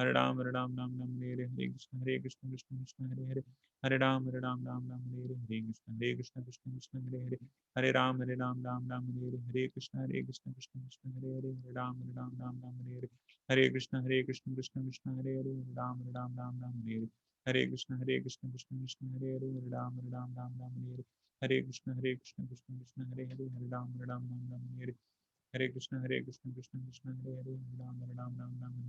Hare Ram Ram Hare Hare Krishna Krishna Hare Hare Hare Ram Ram Hare Hare Krishna Krishna Hare Hare Hare Ram Ram Hare Hare Krishna Krishna Hare Hare Hare Ram Ram Hare Hare Hare Krishna Krishna Hare Hare Ram Ram Hare Hare Hare Krishna Krishna Hare Hare Ram Ram Hare Hare Hare Krishna Krishna Hare Hare Ram Ram Hare Hare Hare Krishna Krishna Hare Hare Ram Ram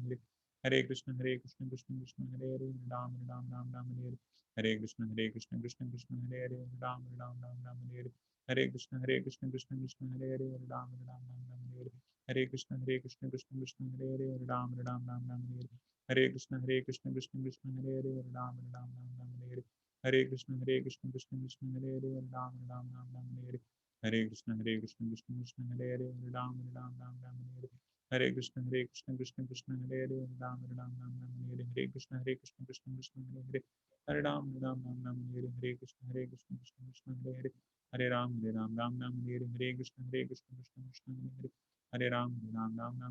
Hare Hare Hare Krishna Krishna Krishna Hare Hare, Ram Ram Ram Ram Hare Hare Krishna Krishna Krishna Hare Hare, Ram Ram Ram Ram Hare Hare Krishna Krishna Krishna Hare Hare, Ram Ram Ram Ram Hare Hare Krishna Krishna Krishna Hare Hare, Ram Ram Ram Ram Hare Hare Krishna Krishna Krishna Hare Hare, Ram Ram Ram Ram Hare Hare Krishna Krishna Krishna Hare Hare, Ram Ram Ram Ram Hare Hare Krishna Krishna Krishna Hare Hare, Ram Ram Ram Ram Hare Hare Krishna Krishna Krishna Hare Hare, Ram Ram Ram Ram Hare Hare Krishna Krishna Krishna Hare Hare, Hare Ram Ram Ram Hare Hare Krishna Krishna Krishna Hare Hare, Hare Ram Ram Ram Hare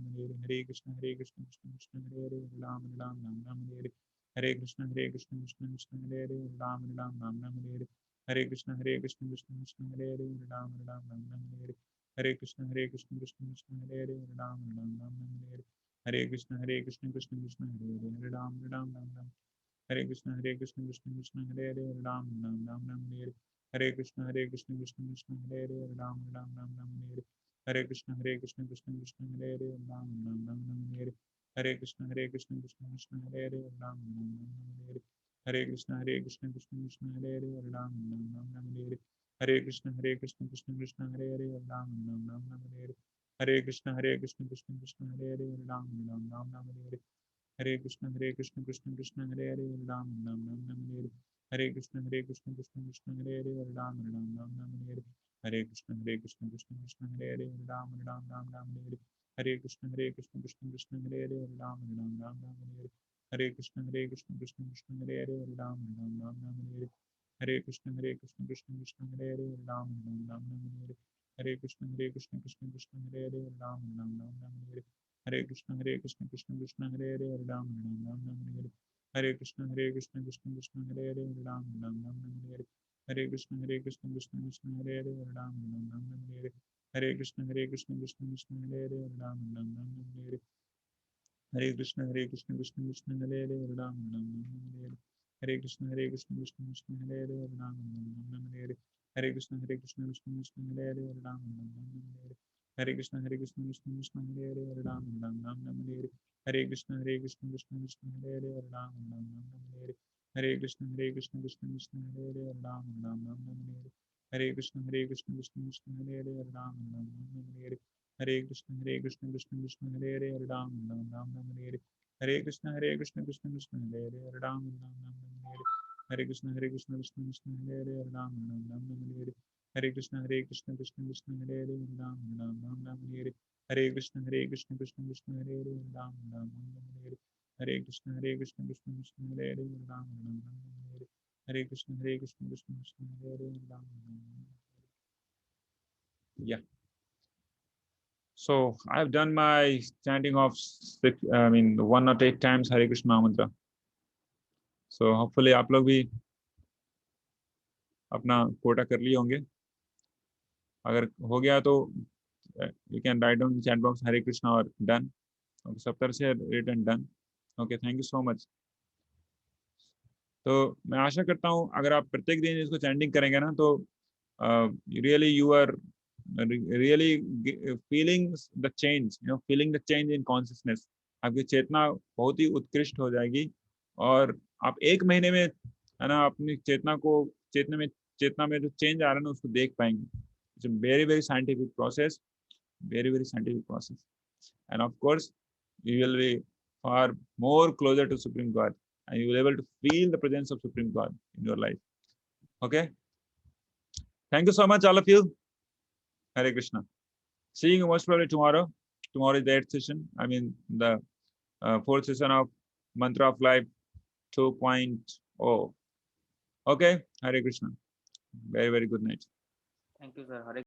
Hare Krishna Krishna Krishna Hare Hare, Hare Ram Ram Ram Hare Hare Krishna Krishna Krishna Hare Hare, Ram Ram Ram Hare Hare Krishna Krishna Krishna Hare Hare, Ram Ram Ram Hare Hare Krishna Krishna Krishna Hare Hare, Ram Ram Ram Hare Hare Krishna Krishna Krishna Hare Hare, Ram Ram Ram Hare Hare Krishna Krishna Krishna Hare Hare, Hare Ram Ram Hare Krishna Krishna Krishna Hare Hare, Ram Ram Ram Hare Hare Krishna Krishna Krishna Hare Hare, Ram Ram Ram Hare Hare Krishna Krishna Krishna Hare Hare, Ram Ram Ram Hare Hare Krishna Krishna Krishna Hare Hare, Ram Ram Ram Hare Krishna Krishna Krishna Hare Hare, Ram Ram Ram Hare Hare Krishna Krishna Krishna Hare Hare, Ram Ram Ram Hare Hare Krishna Krishna Krishna Hare Hare, Ram Ram Ram Hare Hare Krishna Krishna Krishna Hare Hare, Ram Ram Ram Hare Hare Krishna Krishna Krishna Hare Hare, Ram Ram Ram Hare Hare Krishna Krishna Krishna Hare Hare, Ram Ram Ram Hare Hare Krishna Krishna Krishna Hare Hare, Ram Ram Ram Hare Hare Krishna Krishna Krishna Hare Hare, Ram Ram Ram Hare Hare Krishna Krishna Krishna Hare Hare, Ram Ram Ram Hare Hare Krishna Krishna Krishna Hare Hare, Ram Ram Ram Hare Hare Krishna Krishna Krishna Hare Hare, Ram Ram Ram Hare Hare Krishna Krishna Krishna Hare Hare, Ram Ram Ram Hare Hare Krishna Krishna Krishna Hare Hare, Ram Ram Ram Hare Hare Krishna Krishna Krishna Hare Hare, Ram Ram Ram Hare Hare Krishna Krishna Krishna Hare Hare, Ram Ram Ram Hare Hare Krishna Krishna Krishna Hare Hare, Ram Ram Ram Hare Hare Krishna Krishna Krishna Hare Hare, Ram Ram Ram Hare Hare Krishna Krishna Krishna Hare Hare, Ram Ram Ram Hare Hare Krishna Krishna Krishna Hare Hare, Ram Ram Ram Hare Hare Krishna Krishna Krishna Hare Hare, Ram Ram Ram Hare Hare Krishna Krishna Krishna Hare Hare, Ram Ram Ram Hare Hare Krishna Krishna Krishna Hare Hare, Ram Ram Ram Hare Hare Krishna Krishna Krishna Hare Hare, Ram Ram Ram Hare Hare Krishna Krishna Krishna Hare Hare, Ram Ram Ram Hare Hare Krishna Krishna Krishna Hare Hare, Ram Ram Ram Hare Hare Krishna Krishna Krishna Hare Hare, Ram Ram Ram Hare Hare Krishna Krishna Krishna Hare Hare, Ram Ram Ram Hare Hare Krishna Krishna Krishna Hare Hare, Ram Ram Ram. Yeah. So I've done my chanting of 108 times Hare Krishna mantra. So hopefully आप लोग भी अपना कोटा कर लिए होंगे. अगर हो गया तो you can write down in the chat box Hare Krishna or done. Okay, सब तरह से written done. Okay, thank you so much. तो मैं आशा करता हूँ अगर आप प्रत्येक दिन इसको चैंटिंग करेंगे ना तो really you are really feeling the change, feeling the change in consciousness. आपकी चेतना बहुत ही उत्कृष्ट हो जाएगी और आप एक महीने में है ना अपनी चेतना में जो चेंज आ रहा है ना उसको देख पाएंगे. It's a very very scientific process, very scientific process, and of course you will be far more closer to Supreme God and you will be able to feel the presence of Supreme God in your life. Okay, thank you so much all of you. Hare Krishna. See you most probably tomorrow. Tomorrow is the 8th session. I mean the 4th session of Mantra of Life 2.0. Okay, Hare Krishna. Very very good night. Thank you, sir. Hare